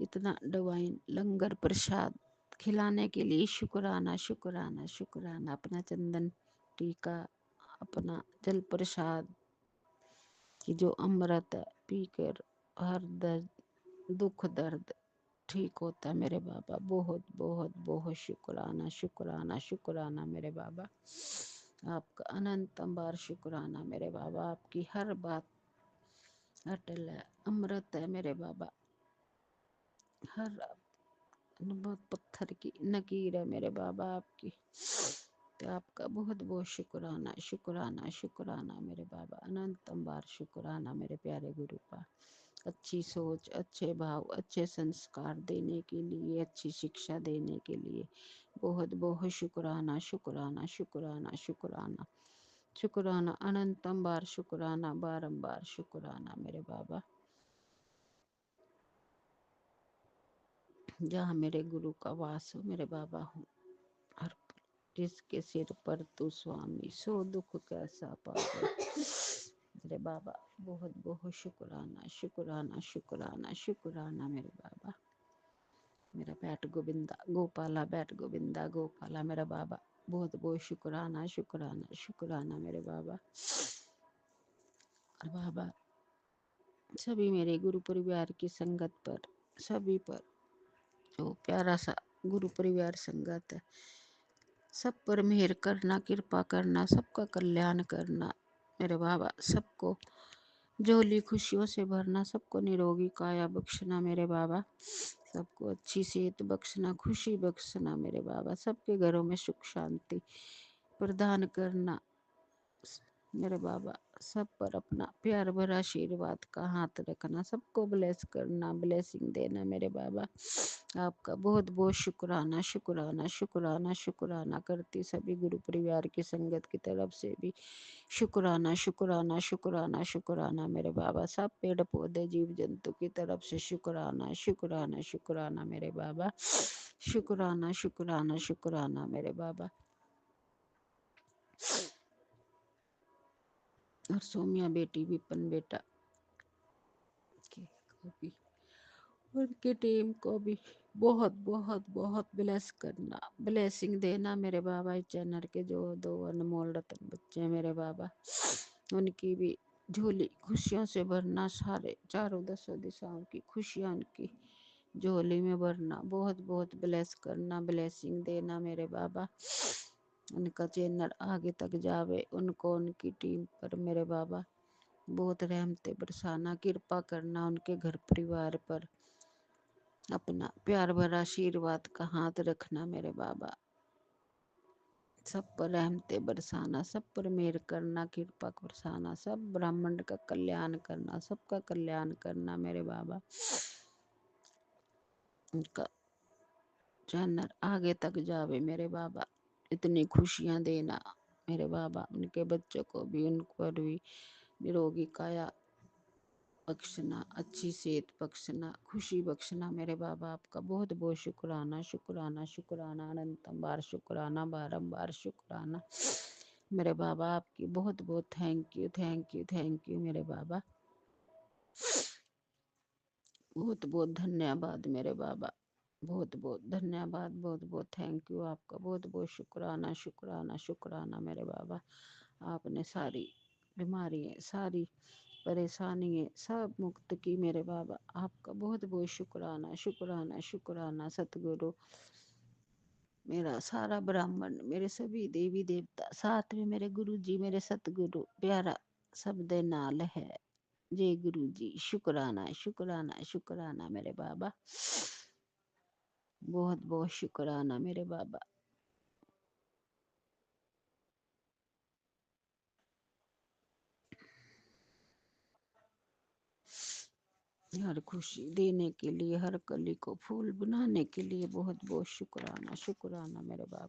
इतना डिवाइन लंगर प्रसाद खिलाने के लिए शुक्राना शुक्राना शुक्राना। अपना चंदन टीका, अपना जल प्रसाद की जो अमृत है पीकर हर दर्द दुख दर्द ठीक होता है मेरे बाबा। बहुत बहुत बहुत शुक्राना शुक्राना शुक्राना मेरे बाबा। आपका अनंतम बार शुक्राना मेरे बाबा। आपकी हर बात अटल है, अमृत है मेरे बाबा। हर बहुत पत्थर की नकीर है मेरे बाबा आपकी। तो आपका बहुत बहुत शुक्राना शुक्राना शुक्राना मेरे बाबा, अनंतम बार शुक्राना मेरे प्यारे गुरु का। अच्छी सोच, अच्छे भाव, अच्छे संस्कार देने के लिए, अच्छी शिक्षा देने के लिए बहुत बहुत शुक्राना शुक्राना शुक्राना शुक्राना शुक्राना, अनंतम बार शुक्राना, बारंबार शुक्राना मेरे बाबा। जहाँ मेरे गुरु का वास हो मेरे बाबा हूँ हर पल, जिसके सिर पर तू स्वामी, सो दुख कैसा पावे मेरे बाबा। बहुत बहुत शुक्राना शुक्राना शुक्राना शुक्राना मेरे बाबा। मेरा बैठ गोविंदा गोपाला, बैठ गोविंदा गोपाला मेरा बाबा। बहुत बहुत शुक्राना शुक्राना शुक्राना मेरे बाबा। और बाबा सभी मेरे गुरु परिवार की संगत पर, सभी पर जो प्यारा सा गुरु परिवार संगत है, सब पर मेहर करना, कृपा करना, सबका कल्याण करना मेरे बाबा। सबको झोली खुशियों से भरना, सबको निरोगी काया बख्शना मेरे बाबा। सबको अच्छी सेहत बख्शना, खुशी बख्शना मेरे बाबा। सबके घरों में सुख शांति प्रदान करना मेरे बाबा। सब पर अपना प्यार भरा आशीर्वाद का हाथ रखना, सबको ब्लेस करना, ब्लेसिंग देना मेरे बाबा। आपका बहुत बहुत शुक्राना शुक्राना शुक्राना शुक्राना करती सभी गुरु परिवार की संगत की तरफ से भी शुक्राना शुक्राना शुक्राना शुक्राना मेरे बाबा। सब पेड़ पौधे जीव जंतु की तरफ से शुक्राना शुक्राना शुक्राना मेरे बाबा। शुक्राना शुक्राना शुक्राना मेरे बाबा। और सोमिया बेटी विपन बेटा के को भी उनकी टीम को भी बहुत बहुत बहुत ब्लेस करना, ब्लेसिंग देना मेरे बाबा। इस चैनल के जो दो अनमोल रत्न बच्चे हैं मेरे बाबा, उनकी भी झोली खुशियों से भरना, सारे चारों दसों दिशाओं की खुशियाँ उनकी झोली में भरना, बहुत बहुत ब्लेस करना, ब्लेसिंग देना मेरे बाबा। उनका चैनल आगे तक जावे, उनको उनकी टीम पर मेरे बाबा बहुत रहमतें बरसाना, कृपा करना उनके घर परिवार पर, अपना प्यार भरा आशीर्वाद का हाथ रखना मेरे बाबा। सब पर रहमतें बरसाना, सब पर मेहर करना, कृपा बरसाना, सब ब्राह्मण का कल्याण करना, सबका कल्याण करना मेरे बाबा। उनका चैनल आगे तक जावे मेरे बाबा, इतनी खुशियां देना मेरे बाबा। उनके बच्चों को भी, उनको भी निरोगी काया बख्शना, अच्छी सेहत बख्शना, खुशी बख्शना मेरे बाबा। आपका बहुत बहुत शुक्राना, शुक्राना, शुक्राना, अनंतम बार शुक्राना, बारंबार शुक्राना मेरे बाबा। आपकी बहुत बहुत thank you, thank you, thank you मेरे बाबा। बहुत बहुत धन्यवाद मेरे बाबा, बहुत बहुत धन्यवाद, बहुत बहुत थैंक यू आपका, बहुत बहुत शुक्राना, शुक्राना, शुक्राना मेरे बाबा। आपने सारी बीमारियाँ, सारी परेशानियाँ सब मुक्त की मेरे बाबा। आपका बहुत बहुत शुक्राना, शुक्राना, शुक्राना सतगुरु। मेरा सारा ब्राह्मण, मेरे सभी देवी देवता, साथ में मेरे गुरु जी, मेरे सतगुरु प्यारा सब दे नाल है। जय गुरु जी, शुक्राना, शुक्राना, शुक्राना मेरे बाबा, बहुत बहुत शुक्राना मेरे बाबा। हर खुशी देने के लिए, हर कली को फूल बनाने के लिए बहुत बहुत शुक्राना, शुक्राना मेरे बाबा।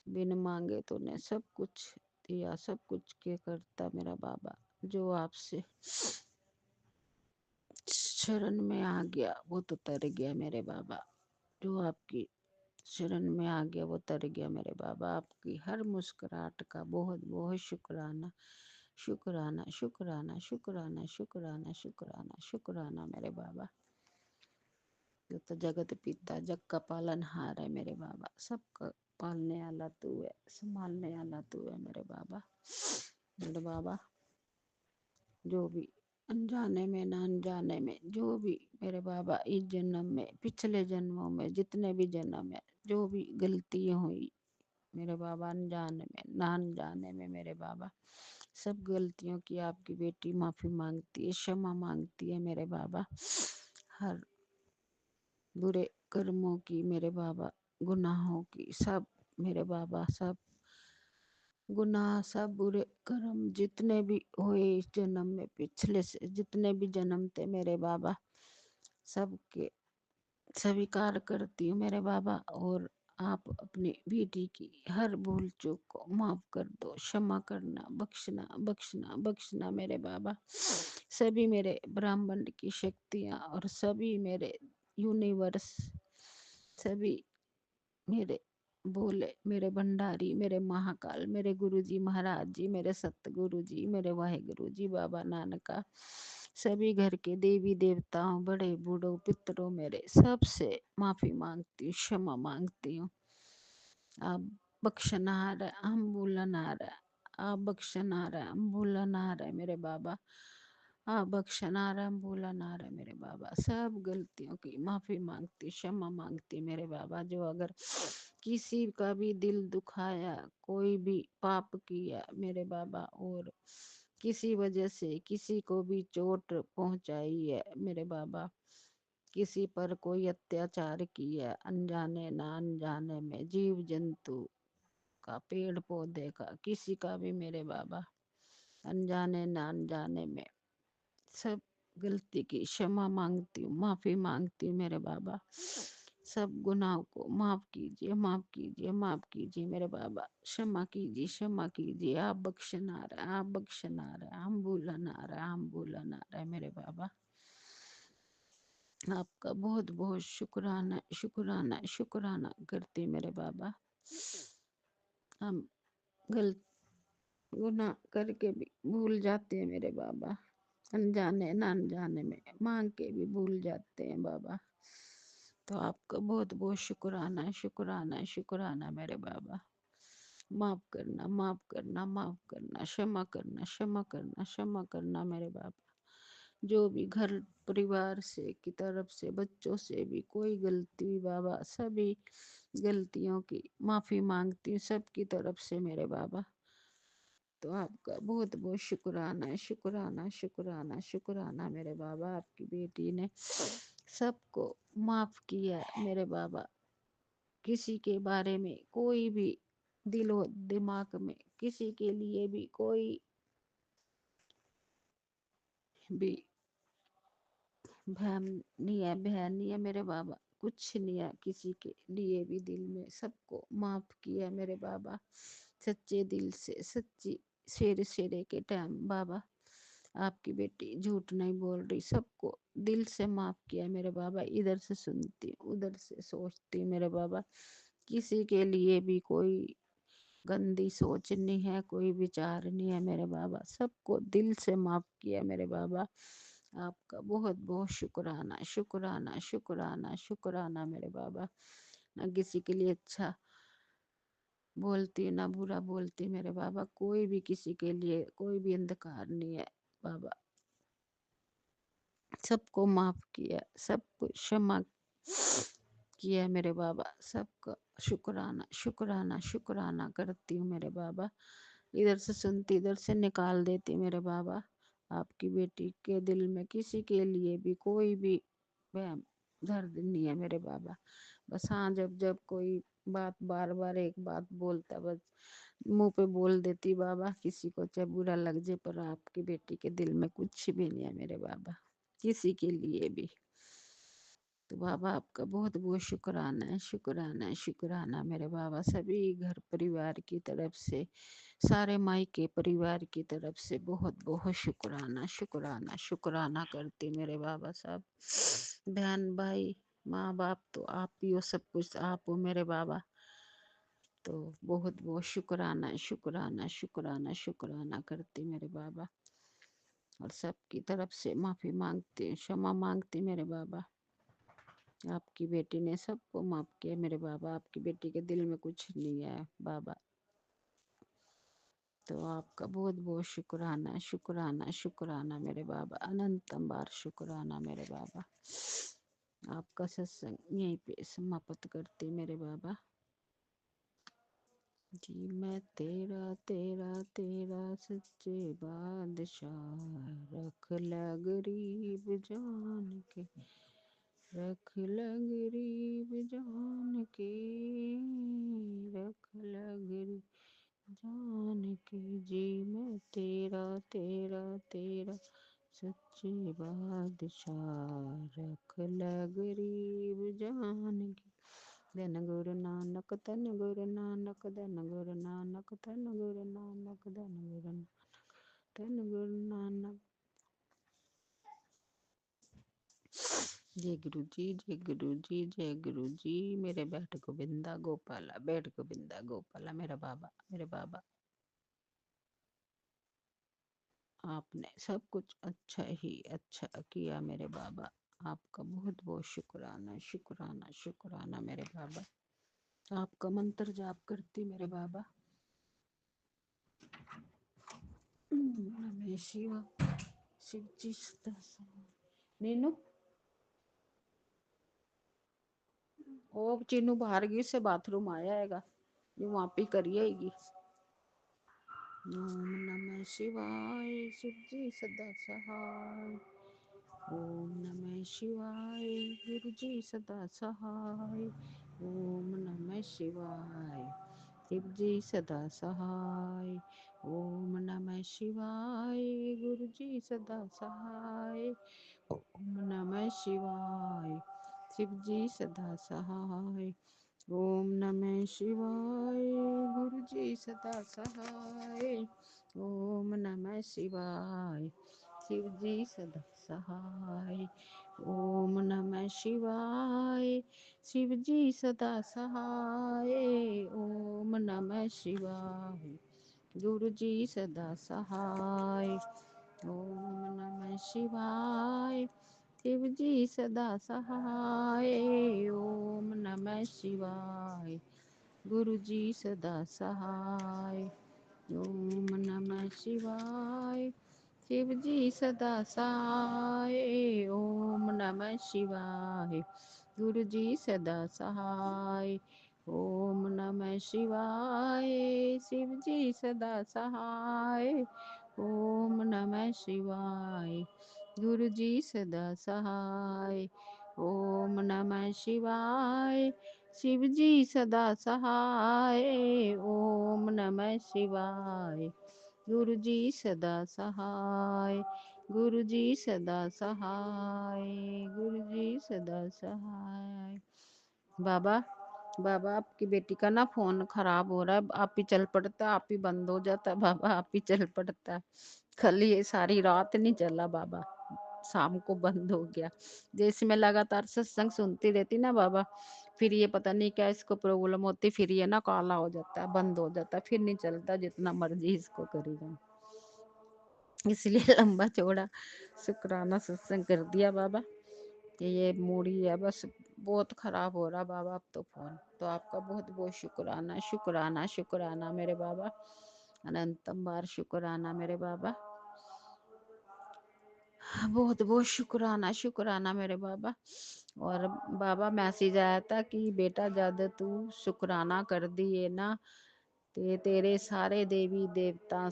बिन मांगे तो ने सब कुछ दिया, सब कुछ के करता मेरा बाबा। जो आपसे शरण में आ गया वो तो तर गया मेरे बाबा। जो आपकी शरण में आ गया वो तर गया मेरे बाबा। आपकी हर मुस्कुराहट का बहुत बहुत शुक्राना, शुक्राना, शुक्राना, शुक्राना, शुक्राना, शुक्राना, शुक्राना मेरे बाबा। जो तो जगत पिता, जग का पालन हार है मेरे बाबा। सबका पालने वाला तू है, संभालने वाला तू है मेरे बाबा। मेरे बाबा, जो भी अनजाने में ना अनजाने में, जो भी मेरे बाबा इस जन्म में, पिछले जन्मों में, जितने भी जन्म है, जो भी गलतियां हुई मेरे बाबा, अनजाने में ना अनजाने में मेरे बाबा, सब गलतियों की आपकी बेटी माफी मांगती है, क्षमा मांगती है मेरे बाबा। हर बुरे कर्मों की मेरे बाबा, गुनाहों की, सब मेरे बाबा, सब गुनाह, सब बुरे कर्म जितने भी हुए इस जन्म में, पिछले से जितने भी जन्म थे मेरे बाबा, सबके स्वीकार करती हूँ मेरे बाबा। और आप अपनी बेटी की हर भूल चूक को माफ कर दो, क्षमा करना, बख्शना, बख्शना, बख्शना मेरे बाबा। सभी मेरे ब्राह्मण की शक्तियाँ और सभी मेरे यूनिवर्स, सभी मेरे बोले, मेरे भंडारी, मेरे महाकाल, मेरे गुरुजी महाराज जी, मेरे सतगुरु जी, मेरे वाहिगुरु जी, बाबा नानका, सभी घर के देवी देवताओं, बड़े बूढ़ों पितरों, मेरे सबसे माफी मांगती हूँ, क्षमा मांगती हूँ। आप बख्शनहार है, हम भूलनहार है। आप बख्शनहार है, हम भूलनहार है मेरे बाबा। आप बख्शनहार है, हम भूलनहार है मेरे बाबा। सब गलतियों की माफी मांगती, क्षमा मांगती मेरे बाबा। जो अगर किसी का भी दिल दुखाया, कोई भी पाप किया मेरे बाबा, और किसी वजह से किसी को भी चोट पहुंचाई है मेरे बाबा, किसी पर कोई अत्याचार किया अनजाने ना अनजाने में, जीव जंतु का, पेड़ पौधे का, किसी का भी मेरे बाबा, अनजाने ना अनजाने में, सब गलती की क्षमा मांगती हूँ, माफी मांगती हूँ मेरे बाबा। सब गुनाहों को माफ कीजिए, माफ कीजिए, माफ कीजिए मेरे बाबा। क्षमा कीजिए, क्षमा कीजिए। आप बख्शनहार है, आप बख्शनहार है, हम भूलनहार है, हम भूलनहार है मेरे बाबा। आपका बहुत बहुत शुक्राना, शुक्राना, शुक्राना करती मेरे बाबा। हम गलत गुनाह करके भी भूल जाते हैं मेरे बाबा। अनजाने न अनजाने में मांग के भी भूल जाते हैं बाबा। तो आपका बहुत बहुत शुक्राना है, शुक्राना है, शुक्राना मेरे बाबा। माफ करना, माफ करना, माफ करना, क्षमा करना, क्षमा करना, क्षमा करना मेरे बाबा। जो भी घर परिवार से की तरफ से, बच्चों से भी कोई गलती हुई बाबा, सभी गलतियों की माफी मांगती हूँ सबकी तरफ से मेरे बाबा। तो आपका बहुत बहुत शुक्राना है, शुक्राना, शुक्राना, शुक्राना मेरे बाबा। आपकी बेटी ने सबको माफ किया मेरे बाबा। किसी के बारे में कोई भी दिलो दिमाग में किसी के लिए भी कोई भी भ्रम नहीं है, भय नहीं है मेरे बाबा। कुछ नहीं है किसी के लिए भी दिल में, सबको माफ किया मेरे बाबा। सच्चे दिल से, सच्ची शेरे शेरे के टाइम बाबा। आपकी बेटी झूठ नहीं बोल रही, सबको दिल से माफ किया मेरे बाबा। इधर से सुनती उधर से सोचती मेरे बाबा। किसी के लिए भी कोई गंदी सोच नहीं है, कोई विचार नहीं है मेरे बाबा। सबको दिल से माफ किया मेरे बाबा। आपका बहुत बहुत शुक्राना, शुक्राना, शुक्राना, शुक्राना मेरे बाबा। ना किसी के लिए अच्छा बोलती ना बुरा बोलती मेरे बाबा। कोई भी किसी के लिए कोई भी अंधकार नहीं है बाबा। सबको माफ किया, सबको क्षमा किया मेरे बाबा। सबका शुक्राना, शुक्राना, शुक्राना करती हूँ मेरे बाबा। इधर से सुनती इधर से निकाल देती मेरे बाबा। आपकी बेटी के दिल में किसी के लिए भी कोई भी वहम दर्द नहीं है मेरे बाबा। बस हाँ, जब जब कोई बात बार बार एक बात बोलता, बस मुंह पे बोल देती बाबा। किसी को चाहे बुरा लग जाए, पर आपकी बेटी के दिल में कुछ भी नहीं है मेरे बाबा, किसी के लिए भी। तो बाबा आपका बहुत बहुत शुक्राना है, शुक्राना है, शुक्राना मेरे बाबा। सभी घर परिवार की तरफ से, सारे मायके परिवार की तरफ से बहुत बहुत शुक्राना, शुक्राना, शुक्राना करती मेरे बाबा साहब। बहन भाई माँ बाप तो आप ही हो, सब कुछ आप हो मेरे बाबा। तो बहुत बहुत शुक्राना, शुक्राना, शुक्राना, शुक्राना करती मेरे बाबा। और सबकी तरफ से माफी मांगती, क्षमा मांगती मेरे बाबा। आपकी बेटी ने सबको माफ किया मेरे बाबा। आपकी बेटी के दिल में कुछ नहीं है बाबा। तो आपका बहुत बहुत शुक्राना, शुक्राना, शुक्राना मेरे बाबा। अनंतम बार शुक्राना मेरे बाबा। आपका सत्संग यहीं पे समाप्त करती मेरे बाबा जी। मैं तेरा तेरा तेरा सच्चे बादशाह, रख ल गरीब जान के, रख ल गरीब जान के, रख ल गरीब जान के जी। मैं तेरा तेरा तेरा सच्चे बादशाह, रख ल गरीब जान के। धन गुरु नानक, धन गुरु नानक, धन गुरु नानक, धन गुरु नानक, धन गुरु नानक, धन गुरु नानक। जय गुरु जी, जय गुरु जी, जय गुरु जी। मेरे बैठ गोविंदा गोपाला, बैठ गोविंदा गोपाला मेरा बाबा, मेरे बाबा। आपने सब कुछ अच्छा ही अच्छा किया मेरे बाबा। आपका बहुत बहुत शुक्राना, शुक्राना, शुक्राना मेरे बाबा। आपका मंत्र जाप करती मेरे बाबा। नमः शिवा शिव जी नीनू ओ चीनू बाहर गई से बाथरूम आया हैगा, ये वहां पे करिएगी। ओम नमः शिवाय शिव जी सदा सहाय। ओम नमः शिवाय गुरु जी सदा सहाय। ओम नमः शिवाय शिव जी सदा सहाय। ओम नमः शिवाय गुरु जी सदा सहाय। ओम नमः शिवाय शिव जी सदा सहाय। ओम नमः शिवाय गुरु जी सदा सहाय। ओम नमः शिवाय शिव जी सदा सहाय। ओम नमः शिवाय शिव जी सदा सहाय। ओम नमः शिवाय गुरु जी सदा सहाय। ओम नमः शिवाय। शिव जी सदा सहाय। ओम नमः शिवाय। गुरु जी सदा सहाय। ओम नमः शिवाय। शिव जी सदा सहाय। ओम नमः शिवाय। गुरु जी सदा सहाय। ओम नमः शिवाय। शिव जी सदा सहाय। ओम नमः शिवाय। गुरु जी सदा सहाय। ओम नमः शिवाय। शिव जी सदा सहाय। ओम नमः शिवाय। गुरु जी सदा सहाय। गुरु जी सदा सहाय। गुरु जी सदा सहाय। बाबा बाबा आपकी बेटी का ना फोन खराब हो रहा है, आप ही चल पड़ता, आप ही बंद हो जाता बाबा, आप ही चल पड़ता। कल ये सारी रात नहीं चला बाबा, शाम को बंद हो गया। जैसे मैं लगातार सत्संग सुनती रहती ना बाबा, फिर ये पता नहीं क्या इसको प्रॉब्लम होती, फिर ये ना काला हो जाता है, बंद हो जाता है, फिर नहीं चलता जितना मर्जी इसको करी जाऊं। इसलिए लंबा चौड़ा शुक्राना सत्संग कर दिया बाबा कि ये मूडी है बस, बहुत खराब हो रहा बाबा अब तो फोन। तो आपका बहुत बहुत शुक्राना शुक्राना शुक्राना मेरे बाबा, अनंतम बार शुक्राना मेरे बाबा, बहुत बहुत शुक्राना शुक्राना मेरे बाबा। और बाबा मैसेज आया था कि बेटा जब तू शुक्राना कर दिए ना, ते तेरे सारे देवी देवता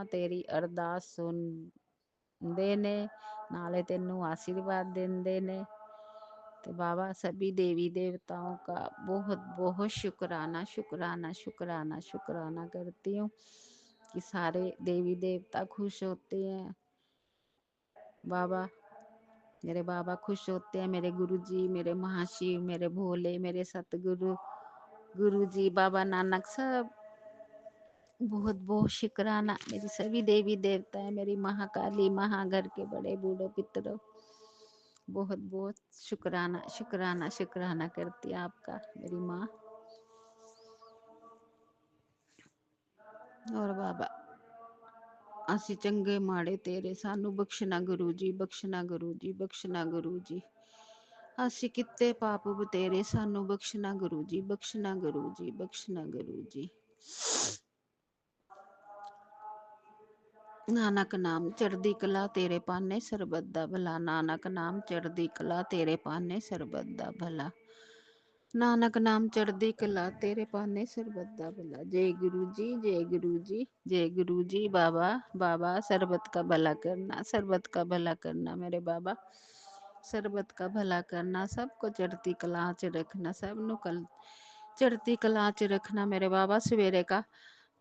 तेरी अरदास सुनते ने, नाले तेनू आशीर्वाद देंदे ने। तो बाबा सभी देवी देवताओं का बहुत बहुत शुक्राना शुक्राना शुक्राना शुक्राना करती हूँ कि सारे देवी देवता खुश होते हैं बाबा। मेरे बाबा खुश होते हैं, मेरे गुरुजी, मेरे महाशिव, मेरे भोले, मेरे सतगुरु, गुरुजी, बाबा नानक, सब बहुत बहुत शुक्राना। मेरी सभी देवी देवता है, मेरी महाकाली, महाघर के बड़े बूढ़े पितरों, बहुत बहुत शुक्राना शुक्राना शुक्राना करती है आपका मेरी माँ। और बाबा ਅਸੀਂ ਚੰਗੇ ਮਾੜੇ ਤੇਰੇ, ਸਾਨੂੰ ਬਖਸ਼ਣਾ ਗੁਰੂ ਜੀ, ਬਖਸ਼ਣਾ ਗੁਰੂ ਜੀ, ਬਖਸ਼ਣਾ ਗੁਰੂ ਜੀ। ਅਸੀਂ ਕਿਤੇ ਪਾਪ ਬਤੇਰੇ, ਸਾਨੂੰ ਬਖਸ਼ਣਾ ਗੁਰੂ ਜੀ, ਬਖਸ਼ਣਾ ਗੁਰੂ ਜੀ, ਬਖਸ਼ਣਾ ਗੁਰੂ ਜੀ। ਨਾਨਕ ਨਾਮ ਚੜ੍ਹਦੀ ਕਲਾ ਤੇਰੇ ਪਾਨੇ, ਸਰਬਤ ਦਾ ਭਲਾ। ਨਾਨਕ ਨਾਮ ਚੜ੍ਹਦੀ ਕਲਾ ਤੇਰੇ ਪਾਨੇ, ਸਰਬਤ ਦਾ ਭਲਾ। ਨਾਨਕ ਨਾਮ ਚੜ੍ਹਦੀ ਕਲਾ ਤੇਰੇ ਪਾਨੇ, ਸਰਬਤ ਦਾ ਭਲਾ। जय गुरु जी, जय गुरु जी, जय गुरु जी। बाबा बाबा सरबत का भला करना, सरबत का भला करना मेरे बाबा, सरबत का भला करना, सबको चढ़ती कला च रखना, सब नु कल चढ़ती कला च रखना मेरे बाबा। सवेरे का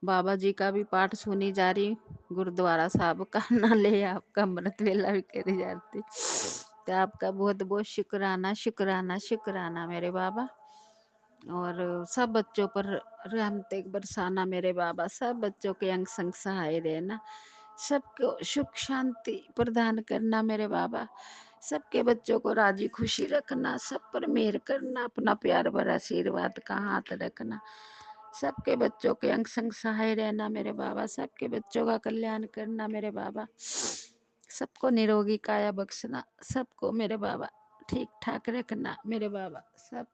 बाबा जी का भी पाठ सुनी जा रही, गुरुद्वारा साहब का ना ले आपका अमृत वेला भी करी जाती। तो आपका बहुत बहुत शुक्राना शुक्राना शुक्राना मेरे बाबा। और सब बच्चों पर रहमते बरसाना मेरे बाबा, सब बच्चों के अंग संग सहाय रहना, सबको सुख शांति प्रदान करना मेरे बाबा, सबके बच्चों को राजी खुशी रखना, सब पर मेहर करना, अपना प्यार भरा आशीर्वाद का हाथ रखना, सबके बच्चों के अंग संग सहाय रहना मेरे बाबा, सबके बच्चों का कल्याण करना मेरे बाबा, सबको निरोगी काया बख्शना, सबको मेरे बाबा ठीक ठाक रखना मेरे बाबा, सब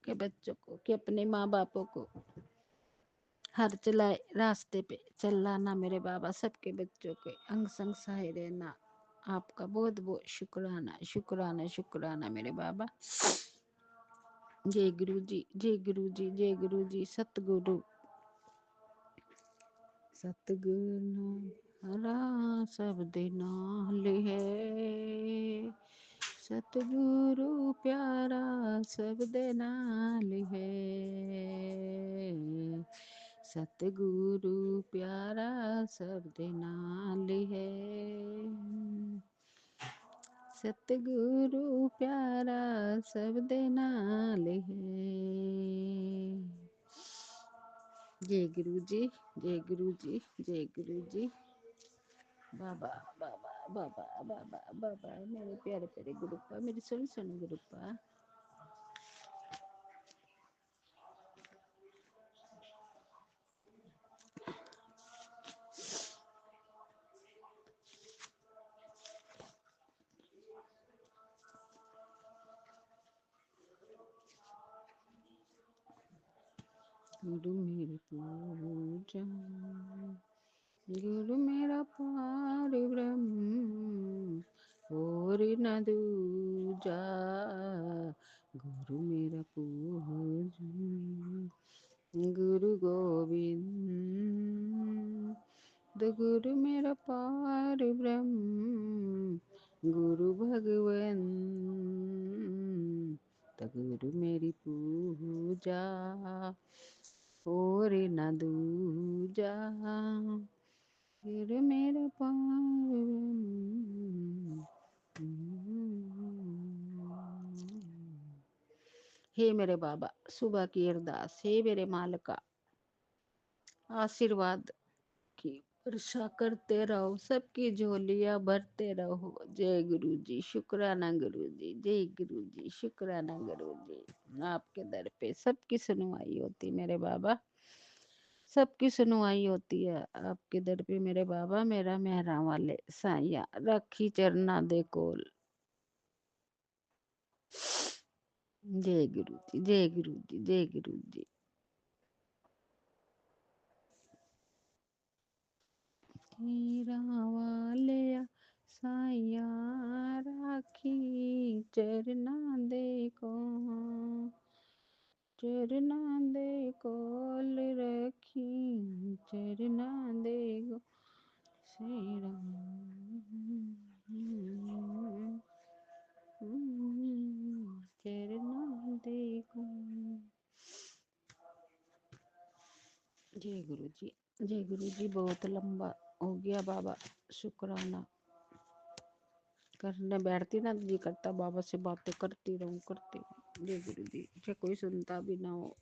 के बच्चों को कि अपने माँ बापों को हर चलाए रास्ते पे चलाना मेरे बाबा, सबके बच्चों के अंग संग सहाय रहना। आपका बहुत बहुत शुक्राना शुक्राना शुक्राना मेरे बाबा। जय गुरु जी, जय गुरु जी, जय गुरु जी। सतगुरु सतगुरु हरा शब्द नाल है, सतगुरु प्यारा शब्द नाल है, सतगुरु प्यारा शब्द नाल है, सतगुरु प्यारा शब्द नाल है। जय गुरु जी, जय गुरु जी, जय गुरु जी। बाबा बाबा बाबा बाबा बाबा मेरे प्यारे प्यारे गुरुपा, मेरी सुन सुन गुरुपा। गुरु मेरी पूजा, गुरु मेरा पार ब्रह्म और न दूजा, गुरु मेरा पूजन, गुरु गोविंद गुरु मेरा पार ब्रह्म, गुरु भगवन गुरु मेरी पूजा और न दूजा, गुरु मेरा पार हे मेरे बाबा, सुबह की अरदास, हे मेरे मालिका, आशीर्वाद की वर्षा करते रहो, सबकी झोलियां भरते रहो। जय गुरु जी, शुक्राना गुरु जी, जय गुरु जी, शुक्राना गुरु जी। आपके दर पे सबकी सुनवाई होती मेरे बाबा, सबकी सुनवाई होती है आपके दर पे मेरे बाबा। मेरा मेहरा वाले साइया रखी चरना दे कोल। जय गुरु जी, जय गुरु जी, जय गुरु जी। हीरा वाले साइया राखी चरना दे को, चरना दे कोल रखी चरना दे को श्री चरना दे को। जय गुरु जी, जय गुरु जी। बहुत लंबा हो गया बाबा, शुक्राना। करने बैठती ना जी करता बाबा से बातें करती रहूं, करती। जय गुरु जी। कोई सुनता भी ना हो